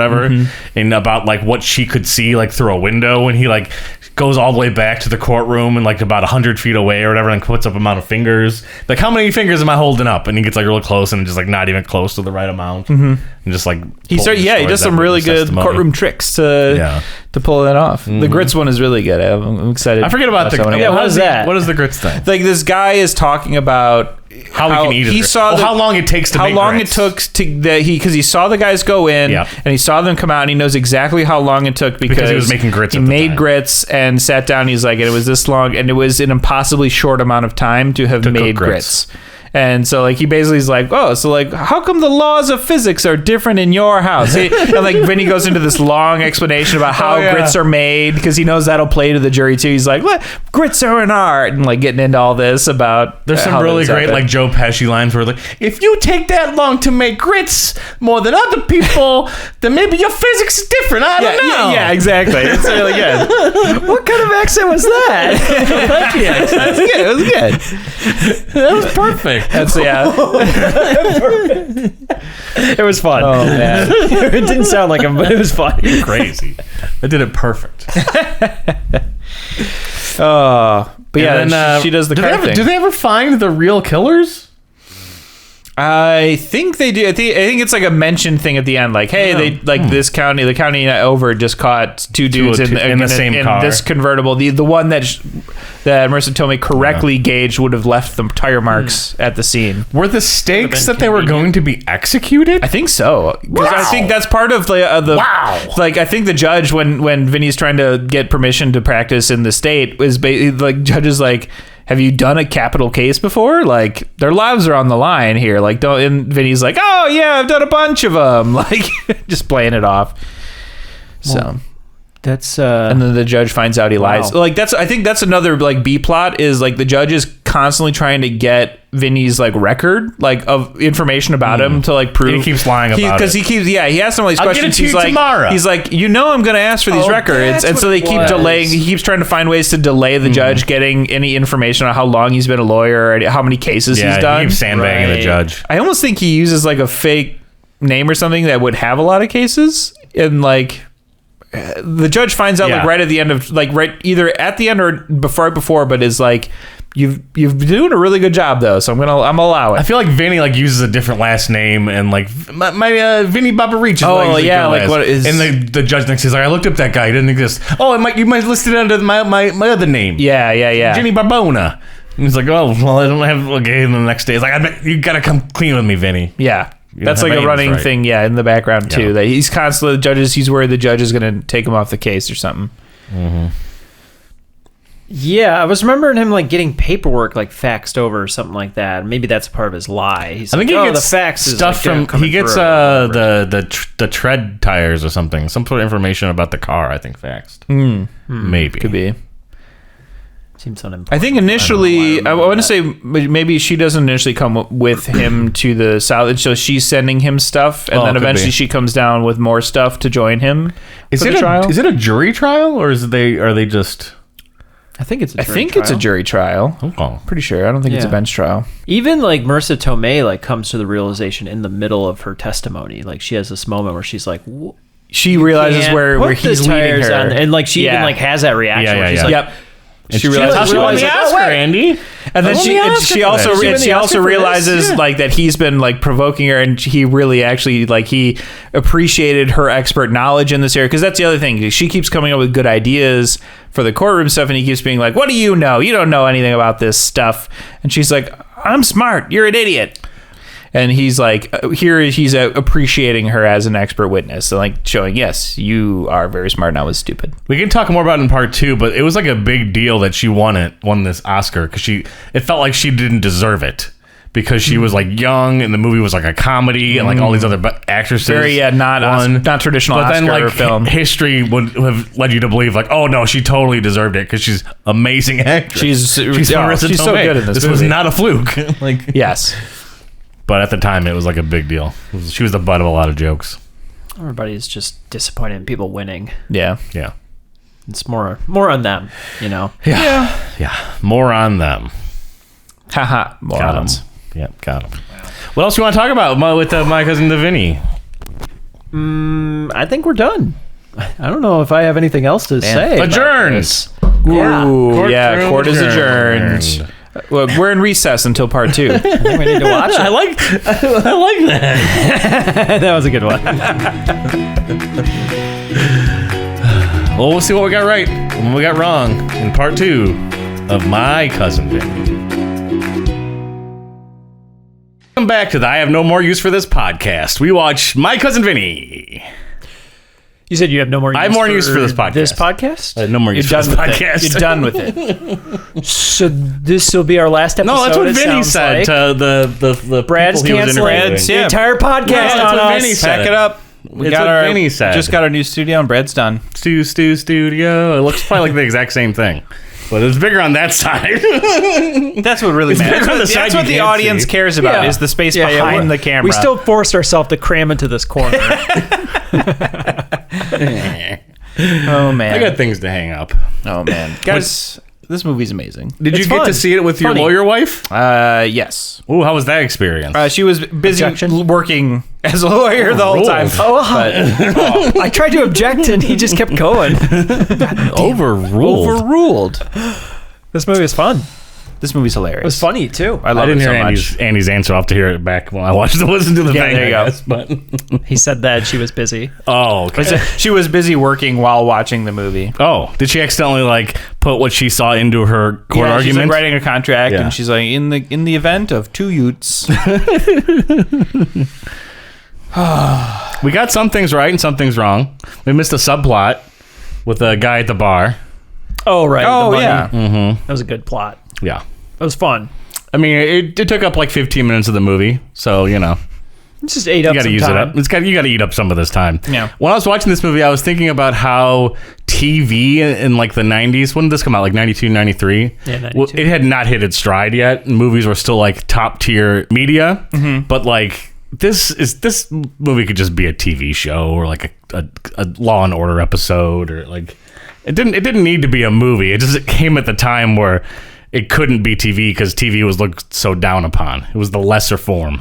and about like what she could see like through a window, and he like goes all the way back to the courtroom and like about 100 feet away or whatever, and puts up amount of fingers. Like, how many fingers am I holding up? And he gets like real close and just like not even close to the right amount, and just like
He does some really good courtroom tricks to pull that off. The grits one is really good. I'm excited.
I forget about the
what is that?
What is the grits thing?
Like this guy is talking about
How we can eat it.
He saw
how long it takes to
how
make
long
grits.
it took to because he saw the guys go in and he saw them come out, and he knows exactly how long it took because
he was making grits.
He
at the
made
time.
grits and sat down. He's like, and it was this long, and it was an impossibly short amount of time to have made
cook grits.
And so, like, he basically is like, oh, so, like, how come the laws of physics are different in your house? And, like, Vinny goes into this long explanation about how grits are made, because he knows that'll play to the jury, too. He's like, what? Grits are an art, and, like, getting into all this about
There's some
how
really
that's
great,
happened.
like, Joe Pesci lines where, like, if you take that long to make grits more than other people, then maybe your physics is different. I don't know.
Yeah, exactly. It's really good.
What kind of accent was that?
That's good. It was good.
That was perfect.
That's,
It was fun.
Oh, man.
It didn't sound like him, but it was fun.
Crazy. I did it perfect.
But yeah,
then,
she does the car thing.
Do they ever find the real killers?
I think they do. I think it's like a mentioned thing at the end, like, hey, they like the county over just caught two dudes in
the same car.
this convertible. The one that Marissa Tomei correctly gauged would have left the tire marks at the scene.
Were the stakes that they were going to be executed?
I think so. 'Cause I think that's part of the like, I think the judge when Vinny's trying to get permission to practice in the state is like, judge is like, have you done a capital case before? Like, their lives are on the line here. Like, don't. And Vinny's like, oh yeah, I've done a bunch of them. Like, just playing it off. So
That's
and then the judge finds out he lies. Like, I think that's another like B plot is like the judge is constantly trying to get Vinny's like record like of information about him to like prove
he keeps lying about it
because he keeps he asks him all these
I'll
questions.
get it to
He's
you
like
tomorrow.
he's like, you know, I'm gonna ask for these records, and so they keep delaying. He keeps trying to find ways to delay the judge getting any information on how long he's been a lawyer or how many cases he's done.
He keeps sandbagging the judge.
I almost think he uses like a fake name or something that would have a lot of cases, and like the judge finds out like right at the end of like right either at the end or before, but is like, you've been doing a really good job though, so I'm gonna allow it.
I feel like Vinny like uses a different last name and like my Vinny Barbarich is
like what is,
and the judge next is like, I looked up that guy, he didn't exist. Oh, you might list it under my other name.
yeah
Jenny Barbona. He's like, oh, well, I don't have a game the next day. He's like, I bet you gotta come clean with me, Vinny.
Yeah.
You
That's
don't
like
have
a running
aims, right?
thing, in the background too.
Yeah.
That he's constantly he's worried the judge is going to take him off the case or something.
Yeah, I was remembering him like getting paperwork like faxed over or something like that. Maybe that's part of his lie. He's
I think
like,
he gets
the fax is
stuff
like,
from. He gets the tread tires or something. Some sort of information about the car. I think faxed. Maybe
Could be.
Seems unimportant.
I think initially, I want to say maybe she doesn't initially come with him to the south, so she's sending him stuff, and then
could
eventually
be.
she comes down with more stuff to join him.
Is
for
it
the trial?
Is it a jury trial or are they just?
I think it's.
It's a jury trial.
Oh,
Pretty sure. I don't think it's a
Yeah.
bench trial.
Even like Marissa Tomei like comes to the realization in the middle of her testimony. Like she has this moment where she's like,
She realizes
"Can't
where
put
he's
the
leading
tires
her,
on," and like she even
Yeah.
like has that reaction.
Yeah,
where
yeah,
she's
yeah.
like,
Yep.
she
realizes
she won the
like,
Oscar, Andy.
And then she also realizes like that he's been like provoking her, and he really actually like he appreciated her expert knowledge in this area, because that's the other thing. She keeps coming up with good ideas for the courtroom stuff, and he keeps being like, "What do you know? You don't know anything about this stuff." And she's like, "I'm smart. You're an idiot." And he's like, he's appreciating her as an expert witness, so like showing, yes, you are very smart and I was stupid.
We can talk more about it in part 2, but it was like a big deal that she won this Oscar because it felt like she didn't deserve it because she was like young and the movie was like a comedy and like all these other actresses.
Very not traditional
but
Oscar
then like
film.
history would have led you to believe like, oh no, she totally deserved it because she's amazing actress.
She's
Marissa
she's so
Tomei.
good in this
was
movie.
not a fluke. Like,
Yes.
but at the time it was like a big deal. She was the butt of a lot of jokes.
everybody's just disappointed in people winning.
Yeah.
Yeah.
It's more on them, you know.
Yeah. More on them.
Haha.
Got
Morons.
him. Yep, got him. What else you want to talk about with My Cousin Vinny?
I think we're done. I don't know if I have anything else to say. about
Adjourned.
this.
Ooh,
Courtroom
court is
adjourned.
adjourned. Well, we're in recess until part 2.
I think we need to watch it.
I like that.
That was a good one.
Well, we'll see what we got right and what we got wrong in part 2 of My Cousin Vinny. Welcome back to the I Have No More Use for This podcast. We watch My Cousin Vinny.
You said you have no more use
I have more use for this podcast.
This podcast?
No more use for this podcast.
You're done with it.
So this will be our last episode.
No, that's what
it
Vinny
sounds
said
like.
to the
Brad's
people he was
canceling
interviewing.
the entire podcast
that's
on
what
us.
Vinny said.
Pack it up. We
It's
got
what
our
Vinny said.
just got our new studio and Brad's done.
Studio. It looks probably like the exact same thing. But it's bigger on that side.
That's what really matters.
bigger on the side
That's
you
what the
can't
audience
see.
cares about is the space behind the camera.
We still forced ourselves to cram into this corner.
Oh man.
I got things to hang up.
Oh man. Guys, this movie's amazing.
Did
It's
you get
fun.
to see it with your
Funny.
lawyer wife?
Yes.
Ooh, how was that experience?
She was busy
Objection?
working as a lawyer the whole time.
I tried to object and he just kept going.
Overruled.
Overruled.
This movie was fun.
This movie's hilarious.
It was funny too.
I
I
love
didn't
it so
hear
much.
Andy's answer. I'll have to hear it back when I listen to the
Yeah,
thing.
there you
I
go.
guess, but
He said that she was busy.
oh, okay.
She was busy working while watching the movie.
Oh, did she accidentally like put what she saw into her court
She's
argument?
like writing a contract,
Yeah.
and she's like, in the event of 2 Utes.
We got some things right and some things wrong. We missed a subplot with a guy at the bar.
Oh right.
Oh,
the money.
yeah.
That was a good plot.
Yeah.
It was fun.
I mean, it took up like 15 minutes of the movie, so you know.
It just ate up
You got to
some
use
time.
it up. You got to eat up some of this time.
Yeah.
When I was watching this movie, I was thinking about how TV in like the 90s, when did this come out? Like 92, 93?
Yeah, 92.
Well, it had not hit its stride yet. And movies were still like top tier media.
Mm-hmm.
But like this movie could just be a TV show or like a Law and Order episode or like it didn't need to be a movie. It came at the time where it couldn't be TV because TV was looked so down upon. It was the lesser form.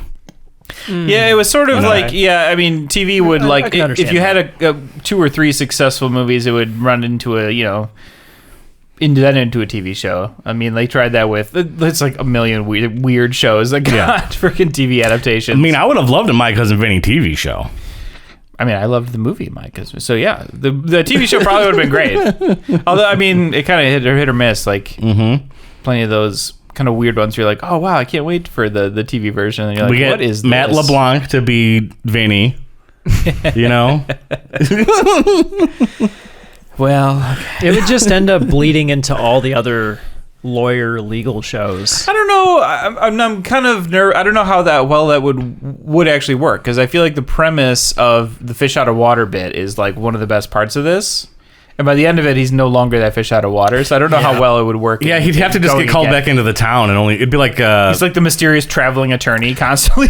Yeah, it was sort of like, I mean, TV would
I
like,
can understand
if you had a 2 or 3 successful movies, it would run into into a TV show. I mean, they tried that with, it's like a million weird shows that got freaking TV adaptations.
I mean, I would have loved a My Cousin Vinny TV show.
I mean, I loved the movie, Mike. So yeah, the TV show probably would have been great. Although, I mean, it kind of hit or miss. Like, plenty of those kind of weird ones. You're like, oh wow, I can't wait for the TV version. And you're like,
We get
what is
Matt
this?
LeBlanc to be Vinny. You know?
Well,
It would just end up bleeding into all the other lawyer legal shows.
I don't know. I'm kind of I don't know how that would actually work, because I feel like the premise of the fish out of water bit is like one of the best parts of this. And by the end of it, he's no longer that fish out of water. So I don't know how well it would work.
Yeah, he'd have to just get called back into the town, and it'd be like
he's like the mysterious traveling attorney, constantly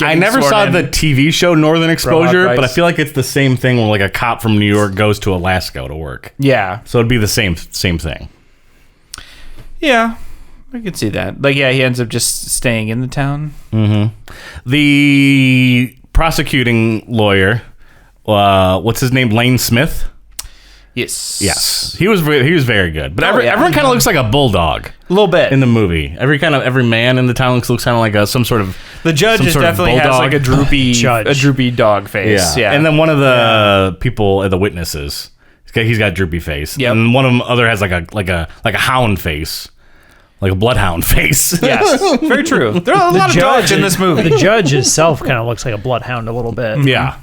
I never saw the TV show Northern Exposure, but I feel like it's the same thing when like a cop from New York goes to Alaska to work.
Yeah.
So it'd be the same thing.
Yeah, I could see that. Like, yeah, he ends up just staying in the town.
Mm-hmm. The prosecuting lawyer, what's his name? Lane Smith. Yes. He was very good. But everyone kind of looks like a bulldog.
A little bit
in the movie. Every man in the town looks kind of like some sort of.
The judge definitely has like a droopy dog face. Yeah.
And then one of the people, the witnesses, he's got a droopy face.
Yep.
And one of them other has like a hound face. Like a bloodhound face.
Yes, very true. There are a lot of dogs in this movie.
The judge himself kind of looks like a bloodhound a little bit.
Yeah.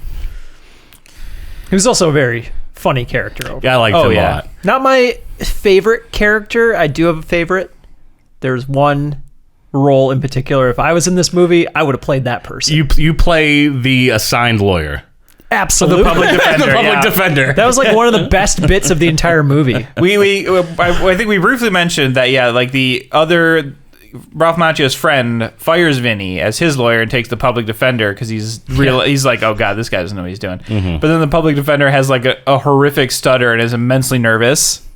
He was also a very funny character.
Yeah, I liked him a lot.
Not my favorite character. I do have a favorite. There's one role in particular. If I was in this movie, I would have played that person.
You play the assigned lawyer.
Absolutely.
The public defender.
The public defender.
That was like one of the best bits of the entire movie.
I think we briefly mentioned that, like the other, Ralph Macchio's friend fires Vinny as his lawyer and takes the public defender because he's like, oh God, this guy doesn't know what he's doing. Mm-hmm. But then the public defender has like a horrific stutter and is immensely nervous.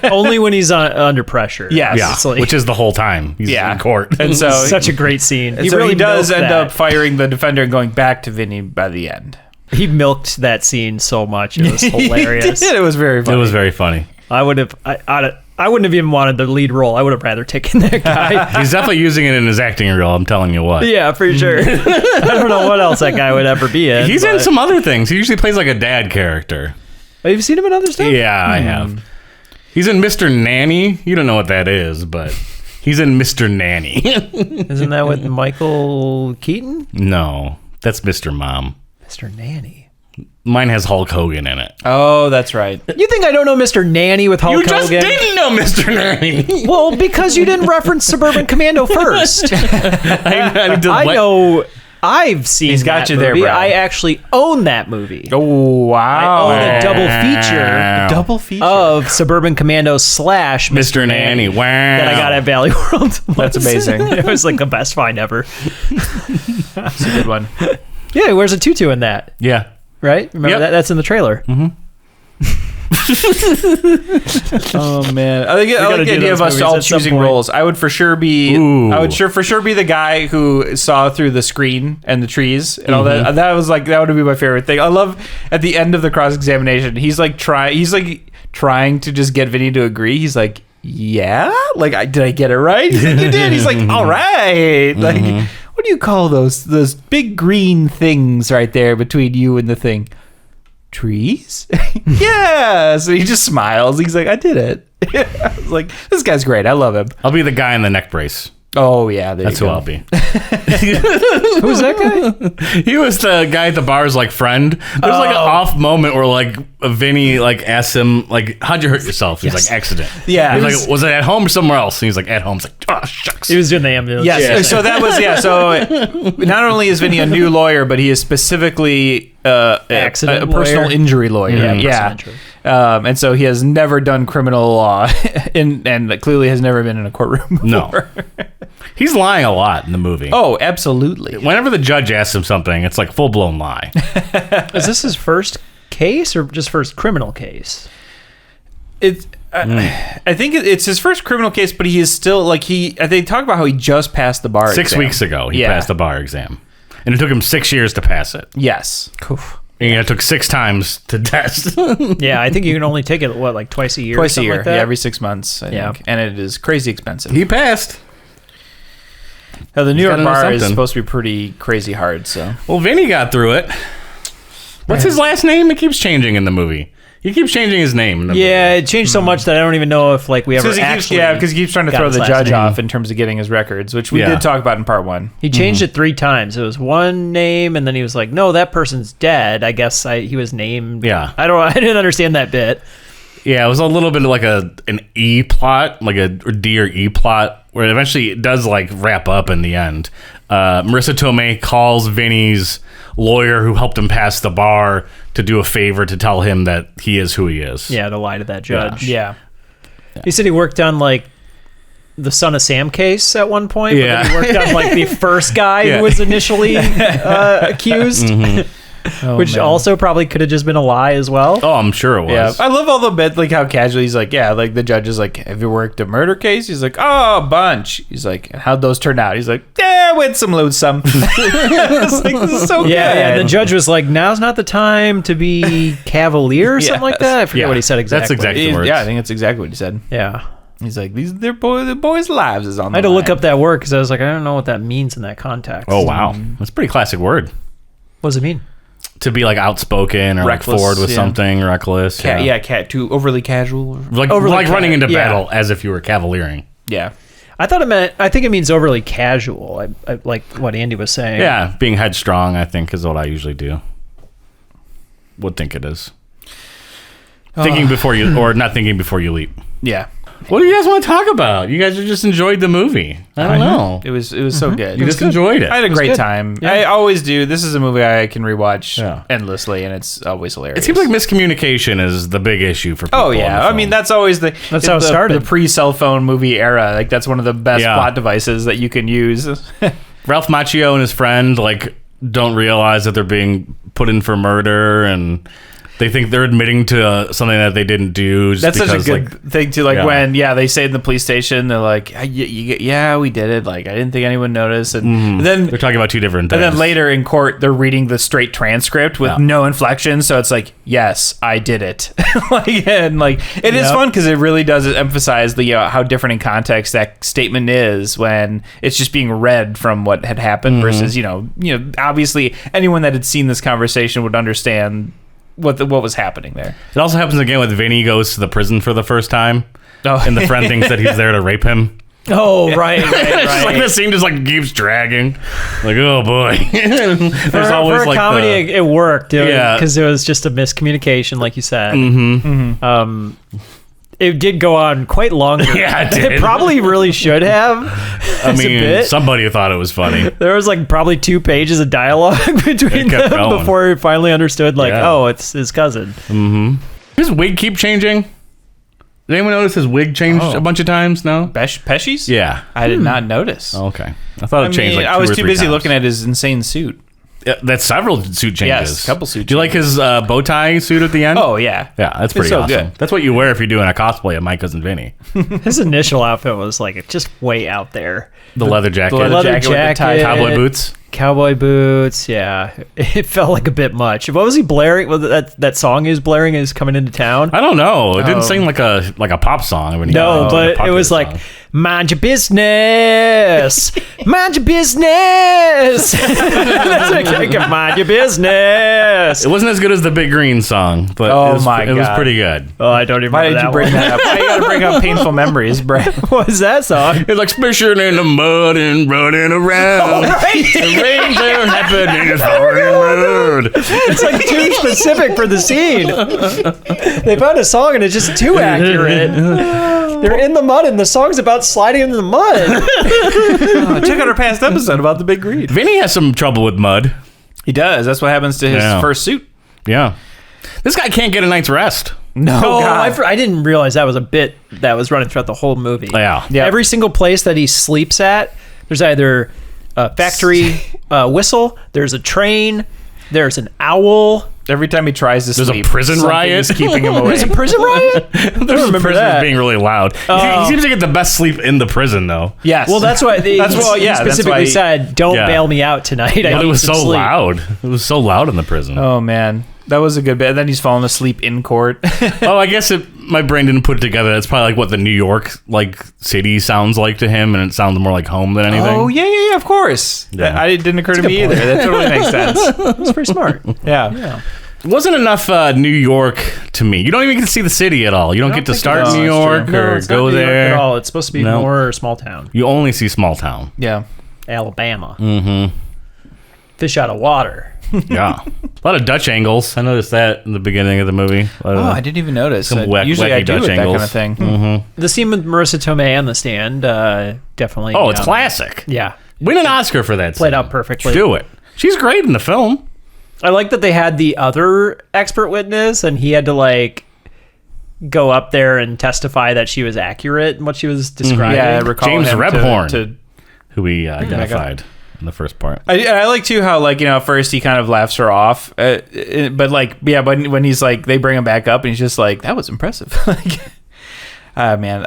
Only when he's under pressure.
Yes.
Yeah, which is the whole time he's in court.
And so
such a great scene.
He really does end up firing the defender and going back to Vinny by the end.
He milked that scene so much. It was hilarious.
It was very funny.
It was very funny.
I wouldn't have even wanted the lead role. I would have rather taken that guy.
He's definitely using it in his acting role, I'm telling you what.
Yeah, for sure. I don't know what else that guy would ever be in.
He's in some other things. He usually plays like a dad character.
Have you seen him in other stuff?
Yeah, I have. He's in Mr. Nanny. You don't know what that is, but he's in Mr. Nanny.
Isn't that with Michael Keaton?
No, that's Mr. Mom.
Mr. Nanny.
Mine has Hulk Hogan in it.
Oh, that's right.
You think I don't know Mr. Nanny with Hulk Hogan?
You just didn't know Mr. Nanny.
Well, because you didn't reference Suburban Commando first. I know. I've seen.
He's got you
movie.
there, bro.
I actually own that movie.
Oh wow!
I own a double feature of Suburban Commando / Mr.
Nanny. Wow!
That I got at Valley World.
That's amazing.
It was like the best find ever.
That's a good one.
Yeah, he wears a tutu in that.
Yeah.
Right? Remember that? That's in the trailer.
Mm-hmm. Oh man, I like the idea of us all choosing roles. I would for sure be. I would for sure be the guy who saw through the screen and the trees and all that. That would be my favorite thing. I love at the end of the cross examination. He's like trying to just get Vinny to agree. He's like, yeah, like did I get it right? He's like, you did. He's like, all right, like. What do you call those big green things right there between you and the thing? Trees? Yeah. So he just smiles. He's like, I did it. I was like, this guy's great. I love him.
I'll be the guy in the neck brace.
Oh, yeah.
That's who I'll be.
Who's that guy?
He was the guy at the bar's like friend. There's like an off moment where like Vinny like asks him like, how'd you hurt yourself? He's like, accident.
Yeah.
He's like, was it at home or somewhere else? And he's like, at home. He's like, oh shucks.
He was doing the ambulance.
Yes. Yeah. So that was So not only is Vinny a new lawyer, but he is specifically a personal injury lawyer. Yeah. And so he has never done criminal law and clearly has never been in a courtroom before.
No. He's lying a lot in the movie.
Oh, absolutely.
Whenever the judge asks him something, it's like full-blown lie.
Is this his first case or just first criminal case?
I think it's his first criminal case, but he is still like they talk about how he just passed the bar exam.
6 weeks ago, he passed the bar exam. And it took him 6 years to pass it.
Yes.
Oof.
And it took 6 times to test.
Yeah, I think you can only take it, like twice a year?
Twice a year.
Like that?
Yeah, every 6 months, I think. And it is crazy expensive.
He passed.
Now, the New York bar is supposed to be pretty crazy hard, so.
Well, Vinny got through it. What's his last name? It keeps changing in the movie. He keeps changing his name.
Yeah, it changed so much that I don't even know if like we ever actually.
Because he keeps trying to
got
throw
his
the
last
judge
name.
off in terms of getting his records, which we
Yeah.
did talk about in part 1.
He changed it 3 times. It was one name, and then he was like, "No, that person's dead." I guess he was named.
Yeah.
I didn't understand that bit.
Yeah, it was a little bit like an E plot, like a D or E plot, where eventually it does like wrap up in the end. Marissa Tomei calls Vinny's lawyer who helped him pass the bar to do a favor to tell him that he is who he is.
Yeah, to lie to that judge.
Yeah.
He said he worked on like the Son of Sam case at one point.
Yeah.
But then he worked on like the first guy
Yeah.
who was initially accused, which also probably could have just been a lie as well.
Oh, I'm sure it
Yeah,
was.
I love all the bit, like how casually he's like, yeah, like the judge is like, have you worked a murder case? He's like, oh, a bunch. He's like, how'd those turn out? He's like, yeah, win some, lose some. It's like, this is so good.
Yeah, and the judge was like, "Now's not the time to be cavalier," or something like that. I forget
Yeah.
what he said exactly.
That's exactly the words.
Yeah, I think that's exactly what he said.
Yeah,
He's like, the boys' lives is on the
I had to look
line.
up that word because I was like, I don't know what that means in that context.
Oh, wow. That's a pretty classic word.
What does it mean?
To be like outspoken or
Reckless,
like forward with
yeah.
something, reckless.
Too overly casual.
Like,
Overly
like running into
yeah.
battle as if you were cavaliering.
Yeah.
I thought it meant. I think it means overly casual. I like what Andy was saying.
Yeah, being headstrong, I think, is what I usually do. Would think it is. Thinking before you, or not thinking before you leap.
Yeah.
What do you guys want to talk about? You guys just enjoyed the movie. I don't know.
It was so good.
You just enjoyed it.
I had a great
good.
time.
Yeah.
I always do. This is a movie I can rewatch
Yeah.
endlessly, and it's always hilarious.
It seems like miscommunication is the big issue for people.
Oh
in
yeah,
the
I
film.
mean that's always
That's how it
the
started.
The pre-cell phone movie era. Like that's one of the best
Yeah.
plot devices that you can use.
Ralph Macchio and his friend like don't realize that they're being put in for murder, and they think they're admitting to something that they didn't do. Just
That's such a
because,
good
like,
thing to like
yeah.
when they say in the police station they're like yeah we did it, like I didn't think anyone noticed, and then
they're talking about two different things.
and then later in court they're reading the straight transcript with
Yeah.
no inflection, so it's like yes I did it. Like and like it is
Yep.
fun because it really does emphasize the how different in context that statement is when it's just being read from what had happened versus you know obviously anyone that had seen this conversation would understand what was happening there.
It also happens again with Vinny goes to the prison for the first time, and the friend thinks that he's there to rape him.
Oh, right.
It's just like the scene just like keeps dragging. Like, oh boy. There's
For
always
a
like
comedy, it worked.
Yeah.
Because it was just a miscommunication, like you said. It did go on quite longer.
Yeah, it did.
It probably really should have.
I
as a
mean,
bit.
somebody thought it was funny.
There was like probably 2 pages of dialogue between
kept
them
going.
before he finally understood, like,
Yeah.
oh, it's his cousin.
His wig keep changing. Did anyone notice his wig changed a bunch of times? No?
Pesci's?
Yeah.
I did not notice.
Oh, okay. I thought it changed like
I was
two or
too
three
busy
times.
looking at his insane suit.
Yeah, that's several suit changes.
Yes, couple suit
Do you like his bow tie suit at the end?
Oh yeah.
Yeah, that's pretty
so
awesome.
good.
That's what you wear if you're doing a cosplay of My Cousin Vinny.
His initial outfit was like just way out there.
The leather jacket.
leather
with the tie.
jacket.
Cowboy boots.
Cowboy boots, yeah. It felt like a bit much. What was he blaring? Was that song he was blaring is coming into town?
I don't know. It didn't seem like a pop song. When he
No,
got
but
a
it
popular
was like,
song.
mind your business. Mind your business. That's like, mind your business.
It wasn't as good as the Big Green song, but
Oh
it was,
my
it was
God.
pretty good.
Oh, I don't even
Why
remember
did you
that
bring
one.
that up? Why you gotta bring up painful memories, Brett?
What was that song?
It's like splishing in the mud and running around. The rains are happening, it's pouring road.
It's like too specific for the scene. They found a song and it's just too accurate. They're in the mud and the song's about sliding into the mud.
Check out our past episode about the Big Green.
Vinny has some trouble with mud.
He does. That's what happens to his
Yeah.
first suit.
Yeah. This guy can't get a night's rest.
No,
Oh,
God.
I didn't realize that was a bit that was running throughout the whole movie.
Yeah.
Yeah.
Every single place that he sleeps at, there's either a factory whistle, there's a train, there's an owl.
Every time he tries to
There's
sleep,
a prison
something
riot.
is keeping him away.
There's a prison riot?
There's
remember
prisoners
that.
being really loud. He seems to get the best sleep in the prison, though.
Yes.
Well, that's why he
That's why- yeah, that's
specifically
why he-
said, "Don't
Yeah.
bail me out tonight." I
But
need
it was
some
so
sleep.
loud. It was so loud in the prison.
Oh man, that was a good bit. And then he's falling asleep in court.
Oh, I guess my brain didn't put it together. It's probably like what the New York city sounds like to him, and it sounds more like home than anything.
Oh yeah, of course.
Yeah.
It didn't occur to me either. That totally makes sense.
That's pretty smart.
Yeah.
wasn't enough New York to me. You don't even get to see the city at all. You don't get to start in New York or
it's not
go
New York
there
at all. It's supposed to be more small town.
You only see small town.
Yeah.
Alabama. Mm-hmm. Fish out of water.
Yeah. A lot of Dutch angles. I noticed that in the beginning of the movie.
I didn't even notice.
Some
Usually I
wacky
do
Dutch
with
angles.
that kind of thing.
Mm-hmm.
The scene with Marissa Tomei on the stand, definitely.
Oh, it's classic.
Yeah.
Win an Oscar for that
Played
scene.
out perfectly.
Do it. She's great in the film.
I like that they had the other expert witness, and he had to like go up there and testify that she was accurate in what she was describing.
Yeah, I recall
James
him
Rebhorn, who we identified in the first part.
I like too how like at first he kind of laughs her off, but like when he's like they bring him back up and he's just like that was impressive. Man,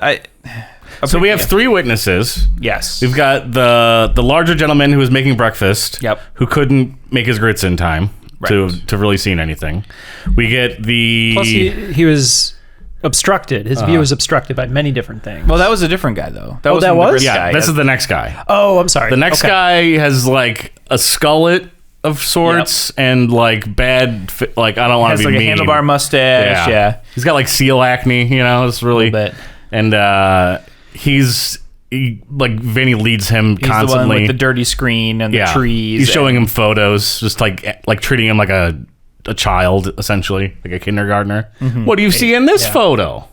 So we have three witnesses.
Yes,
We've got the larger gentleman who was making breakfast.
Yep.
Who couldn't make his grits in time to really see anything. We get the
Plus, he was obstructed. His view was obstructed by many different things.
Well, that was a different guy though.
that
wasn't the
was?
British
yeah.
guy.
This is the next guy.
Oh, I'm sorry.
The next guy has like a skullet of sorts and like bad like I don't want
has
to be
like
mean.
a handlebar mustache. Yeah.
He's got like seal acne. It's really
bit.
and he like Vinny leads him
He's
constantly.
the one with the dirty screen and the trees.
He's showing him photos, just like treating him like a child, essentially, like a kindergartner.
Mm-hmm.
What do you see in this photo?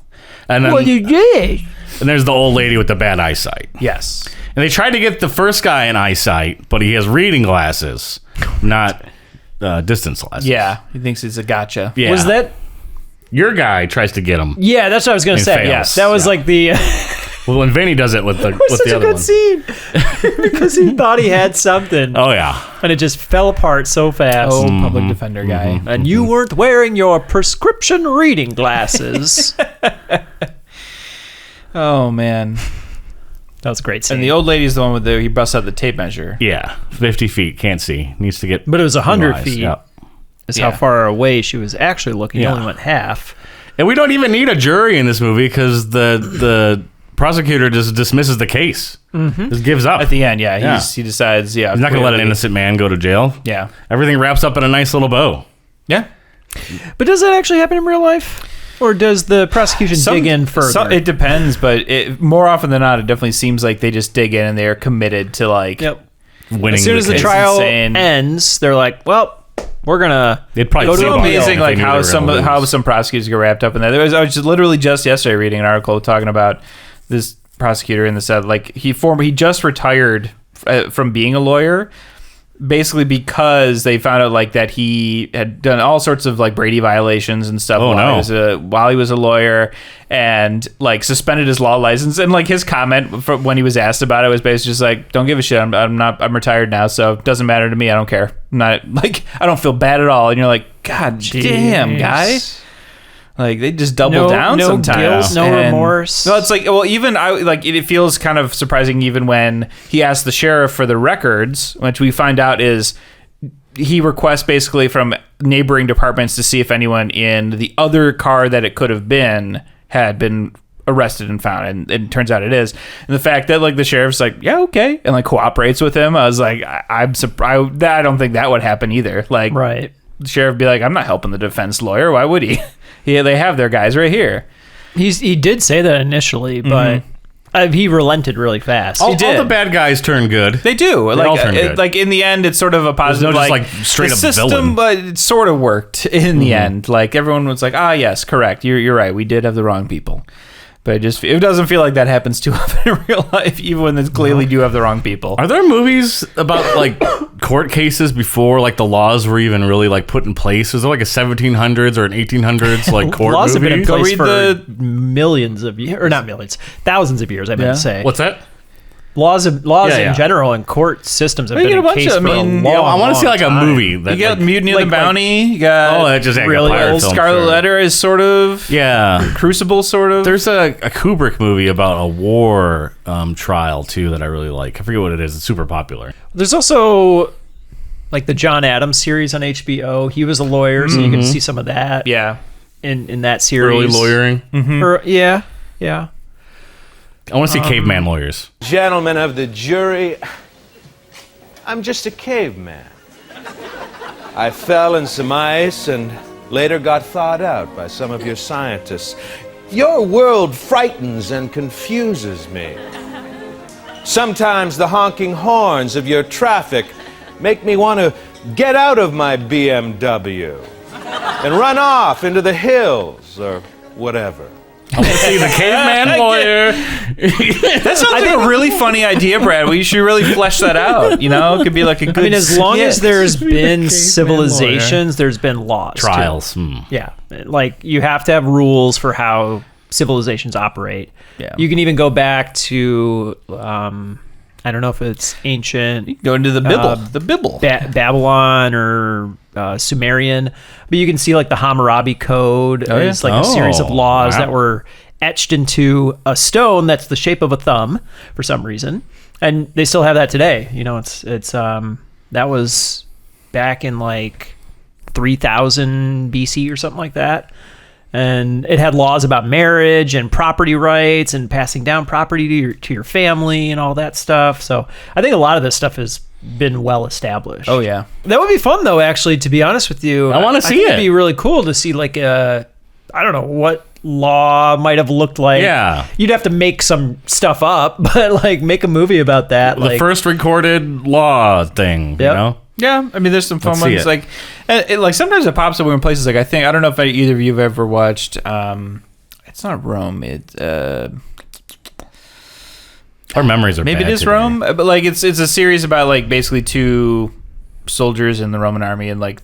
And then,
What you did?
and there's the old lady with the bad eyesight.
Yes.
And they tried to get the first guy in eyesight, but he has reading glasses, not distance glasses.
Yeah, he thinks it's a gotcha.
Yeah.
Was that?
Your guy tries to get him.
Yeah, that's what I was gonna
And
say.
fails.
Yes, that was like the.
Well, when Vinny does it with the
such
the
a
other
good
one.
scene because he thought he had something,
Oh yeah.
and it just fell apart so fast.
Old public defender guy.
And you weren't wearing your prescription reading glasses.
Oh man.
That was a great scene.
And the old lady's the one with he busts out the tape measure.
Yeah. 50 feet. Can't see. Needs to get.
but it was 100
eyes.
feet.
Yep.
Is
Yeah.
how far away she was actually looking. He
Yeah.
only went half.
And we don't even need a jury in this movie because the prosecutor just dismisses the case. Just gives up.
At the end, yeah,
Yeah.
he decides, yeah.
He's not going to let an
clearly-
innocent man go to jail.
Yeah.
Everything wraps up in a nice little bow.
Yeah.
But does that actually happen in real life? Or does the prosecution dig in further?
It depends, but more often than not, it definitely seems like they just dig in and they are committed to like.
Yep.
Winning
As soon as the
case.
trial
insane.
ends, they're like, well, we're going to
They'd probably
go
say
to
about
a
it
meeting.
Amazing,
if
like
they knew
how
they were
some
gonna
how
lose.
some prosecutors get wrapped up in that. I was just literally just yesterday reading an article talking about this prosecutor in the set. Like he just retired from being a lawyer, basically because they found out like that he had done all sorts of like Brady violations and stuff while he was a lawyer, and like suspended his law license. And like his comment when he was asked about it was basically just like, "Don't give a shit. I'm retired now, so it doesn't matter to me. I don't care. I'm not like I don't feel bad at all." And you're like, God damn, guy. Like they just double down
no
sometimes.
guilt, no remorse.
No, it's like even I like it feels kind of surprising even when he asked the sheriff for the records, which we find out is he requests basically from neighboring departments to see if anyone in the other car that it could have been had been arrested and found, and it turns out it is. And the fact that like the sheriff's like, yeah, okay, and like cooperates with him, I was like, I'm surprised. I don't think that would happen either. Like,
Right.
the sheriff would be like, I'm not helping the defense lawyer. Why would he? Yeah, they have their guys right here.
He did say that initially, but he relented really fast.
All
did.
the bad guys turn good.
They do.
all turn good.
Like in the end, it's sort of a positive.
no just,
like
like, straight
the
up
system,
villain.
but it sort of worked in the end. Like everyone was like, yes, correct. You're right. We did have the wrong people. But it doesn't feel like that happens too often in real life, even when they clearly do have the wrong people.
Are there movies about like court cases before like the laws were even really like put in place? Is there like a 1700s or an 1800s like court
Laws
movie?
have been in place
read
for
the-
millions of years, or not millions, thousands of years. I meant to say.
What's that?
Laws
Yeah.
in general and court systems have
You
been
get a
in
bunch
case
of-
for
I mean,
a long,
Yeah, I want to see
long
like a
time.
movie. That,
You got
like,
Mutiny of
like-
the Bounty. You got
oh, that just like
really
a pirate
old
film,
Scarlet
sure.
Letter is sort of
Yeah.
Crucible, sort of.
There's a Kubrick movie about a war trial too that I really like. I forget what it is. It's super popular.
There's also like the John Adams series on HBO. He was a lawyer, so you can see some of that.
yeah.
In that series.
Early lawyering.
Yeah.
I want to see caveman lawyers.
Gentlemen of the jury, I'm just a caveman. I fell in some ice and later got thawed out by some of your scientists. Your world frightens and confuses me. Sometimes the honking horns of your traffic make me want to get out of my BMW and run off into the hills or whatever.
I want to see the caveman lawyer.
That sounds like a really funny idea, Brad. We should really flesh that out. You know, it could be like a good.
I mean, as long as there's been
Caveman
civilizations, there's been laws. too.
Trials.
Yeah. Like, you have to have rules for how civilizations operate.
Yeah.
You can even go back to, I don't know if it's ancient.
Go into the Bible.
Babylon or Sumerian, but you can see like the Hammurabi Code is like a series of laws that were etched into a stone that's the shape of a thumb for some reason, and they still have that today. You know, it's that was back in like 3000 BC or something like that. And it had laws about marriage and property rights and passing down property to your family and all that stuff. So I think a lot of this stuff has been well established.
Oh yeah,
That would be fun though, actually, to be honest with you.
I wanna see
think
it.
It'd be really cool to see like I don't know what law might have looked like.
Yeah.
You'd have to make some stuff up, but like make a movie about that.
The
like,
first recorded law thing, you
Yep.
know?
yeah. I mean, there's some fun
Let's see
ones.
it.
Like, like sometimes it pops up in places. Like I don't know if either of you have ever watched. It's not Rome. It's
Our memories are
maybe
bad
it is
today.
Rome, but like it's a series about like basically two soldiers in the Roman army and like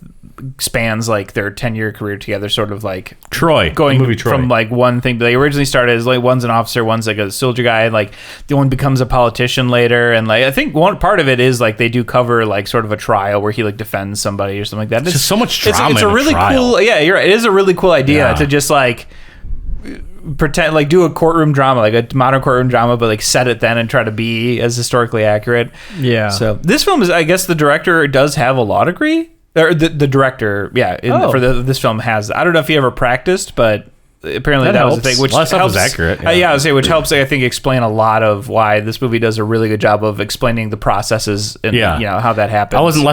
spans like their 10-year career together, sort of like
Troy.
going
the movie Troy.
from like one thing. They originally started as like one's an officer, one's like a soldier guy, and like the one becomes a politician later. And like I think one part of it is like they do cover like sort of a trial where he like defends somebody or something like that.
It's just so much drama
It's
in
a
a
really
trial.
cool. Yeah, you're right. It is a really cool idea
Yeah.
to just like pretend like do a courtroom drama, like a modern courtroom drama, but like set it then and try to be as historically accurate.
Yeah.
So this film is, I guess, the director does have a law degree. Or the director, yeah, for this film has. I don't know if he ever practiced, but apparently that was the
helps.
thing. Which
A lot of stuff
helps,
is accurate,
Yeah,
yeah.
I would say which helps. I think explain a lot of why this movie does a really good job of explaining the processes and
Yeah.
you know how that happens.
I wasn't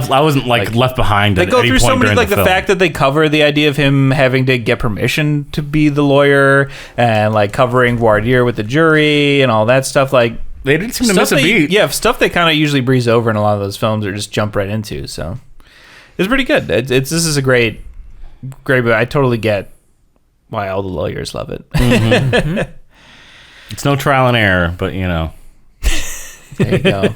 left behind
They
at
go
any
through
point
so many,
during
like the
film.
fact that they cover the idea of him having to get permission to be the lawyer and like covering voir dire with the jury and all that stuff. Like
They didn't seem to
stuff
miss a
they-
beat.
Yeah, stuff they kind of usually breeze over in a lot of those films or just jump right into. So it's pretty good. This is a great movie. I totally get why all the lawyers love it.
It's no trial and error, but you know.
There you go.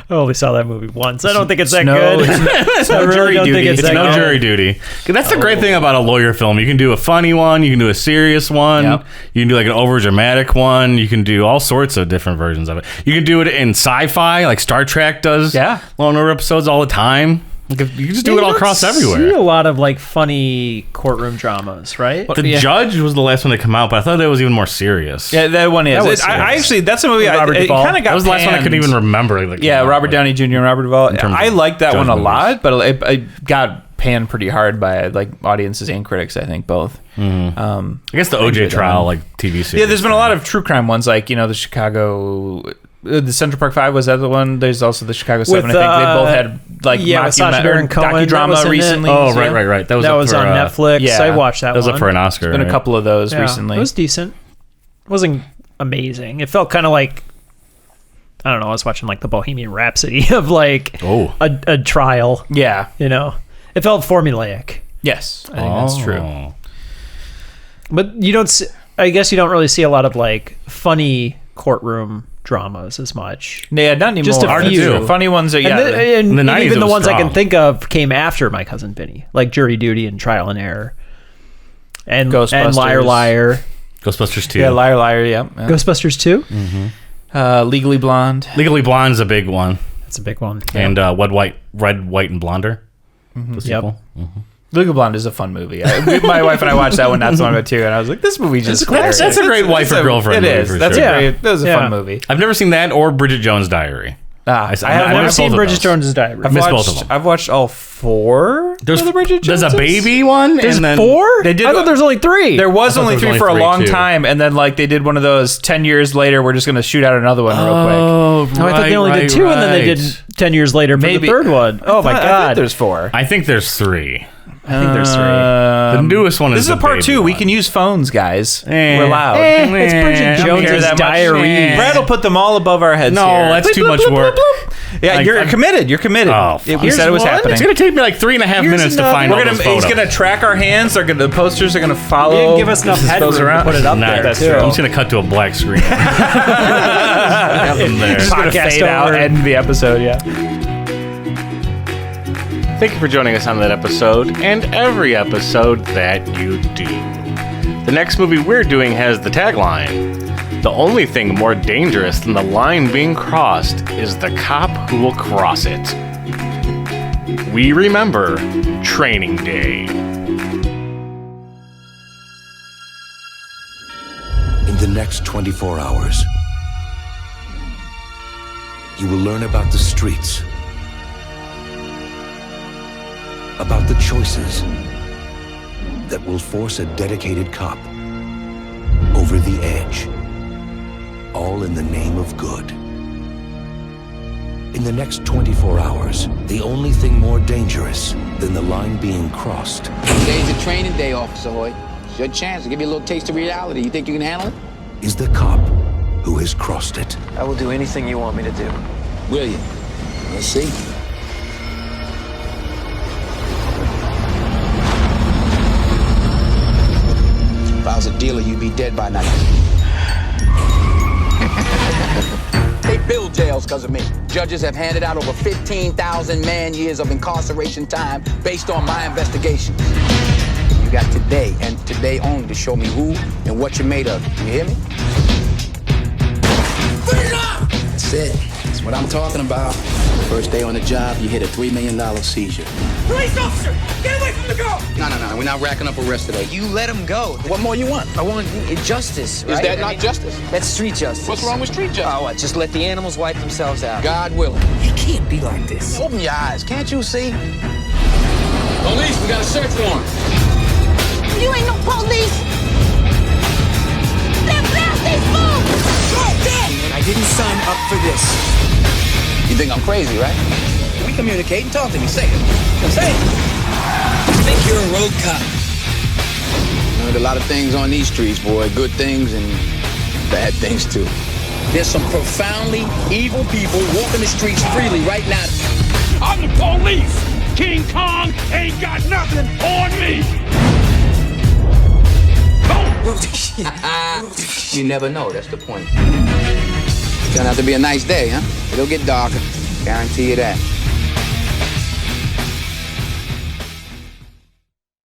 I only saw that movie once. I don't think it's that
no-
good.
It's
I
no
really
jury
don't think
duty.
it's
It's
that
no
good.
jury duty. 'Cause that's the great thing about a lawyer film. You can do a funny one. You can do a serious one.
Yep.
You can do like an over dramatic one. You can do all sorts of different versions of it. You can do it in sci-fi, like Star Trek does.
Yeah.
Law and Order episodes all the time. Like, you can just do it all across
See a
everywhere.
lot of like funny courtroom dramas, right?
The Judge was the last one to come out, but I thought that was even more serious.
Yeah, that one is.
That was
I actually, that's a movie.
Robert
It
Duvall.
kind of got
That was the last one I couldn't
panned.
even remember. Like,
Yeah, Robert
like-
Downey Jr. and Robert Duvall.
terms
I
of
like that
Judge
one a
movies.
lot, but it got panned pretty hard by like audiences and critics. I think both.
I guess the OJ trial, like TV series.
Yeah, there's been a lot of true crime ones, like the Chicago, the Central Park 5. Was that the one? There's also the Chicago 7.
With,
I think they both had like
with Sacha Baron Cohen, that was
docudrama
in it.
recently.
Oh,
Yeah.
right. That was
that
up
was
for,
on Netflix.
yeah.
I watched that
That was
one.
up for an Oscar.
There's been a
right?
couple of those
Yeah,
recently.
It was decent. It wasn't amazing. It felt kind of like, I don't know, I was watching like the Bohemian Rhapsody of like
Oh.
a trial,
Yeah.
you know? It felt formulaic.
Yes, I think that's true.
Oh.
But you don't see, I guess you don't really see a lot of like funny courtroom dramas as much.
Yeah, not anymore.
Just a
Hard to
few.
do. Funny ones are, yeah.
And
In the 90s
even
it
the
was
ones I can
strong.
think of came after My Cousin Vinny, like Jury Duty and Trial and Error. And
Ghostbusters.
Liar Liar.
Ghostbusters 2.
yeah, Liar Liar, yeah.
Ghostbusters 2?
Legally Blonde.
Legally Blonde is a big one.
That's a big one.
And Red, White, and Blonder. The sequel.
Legally Blonde is a fun movie. My wife and I watched that one not so long ago too, and I was like, "This movie just
That's a great wife or girlfriend
It
movie
is.
for
That's
sure.
a great. That was a
Yeah.
fun movie.
I've never seen that or Bridget Jones' Diary.
I
I've
I've never
missed
seen
both of
Bridget
those.
Jones' Diary.
I've missed both of them.
I've watched all four.
There's
of the Bridget
There's a
Joneses.
baby one.
There's
and then
4?
They did-
I thought there was only 3.
There was
I thought
only
there was
three for a
only
long
3, too.
time, and then like they did one of those 10 years later. We're just gonna shoot out another one real
Oh,
Oh, I thought they only did 2, and then they did 10 years later for
Maybe.
the third one. Oh my
quick. I
god.
think there's 4.
I think there's 3.
I think there's 3.
The newest one
This
is
is a
the
part
baby
2. We
one.
can use phones, guys. We're loud.
It's Bridget
Don't care
Jones's
that much.
diary.
Brad will put them all above our heads.
No,
here.
that's too much work.
Yeah, you're committed. You're committed.
Oh,
We said it was happening.
It's going to take me like 3.5 minutes to find all those
He's
photos.
going to track our hands. The posters are going to follow.
You didn't give us enough headroom to put it up there.
That's
too.
true. I'm just going to cut to a black screen. Nothing there.
Just going to
Podcast
fade out,
over.
end the episode, yeah.
Thank you for joining us on that episode and every episode that you do. The next movie we're doing has the tagline, "The only thing more dangerous than the line being crossed is the cop who will cross it." We remember Training Day.
In the next 24 hours, you will learn about the streets, about the choices that will force a dedicated cop over the edge, all in the name of good. In the next 24 hours, the only thing more dangerous than the line being crossed
Today's a training day, Officer Hoyt. It's your chance to give you a little taste of reality. You think you can handle it?
is the cop who has crossed it.
I will do anything you want me to do.
Will you? Let's see. If I was a dealer, you'd be dead by now. They build jails because of me. Judges have handed out over 15,000 man-years of incarceration time based on my investigations. You got today and today only to show me who and what you're made of. You hear me? That's it. That's what I'm talking about. First day on the job, you hit a $3 million seizure.
Police officer, get away from the girl!
No. We're not racking up arrests today.
You let him go.
What more you want?
I want justice, right?
Is that
I
not
mean,
justice?
That's street justice.
What's wrong with street justice?
Oh, what? Just let the animals wipe themselves out.
God willing.
You can't be like this.
Open your eyes. Can't you see? Police, we got a search warrant.
You ain't no police! They're these fools!
I didn't sign up for this.
You think I'm crazy, right? We communicate and talk to me. Say it. Say it.
I think you're a road cop.
Learned a lot of things on these streets, boy. Good things and bad things, too. There's some profoundly evil people walking the streets freely right now.
I'm the police! King Kong ain't got nothing on me!
You never know. That's the point. Turned out to be a nice day, huh? It'll get darker. Guarantee you that.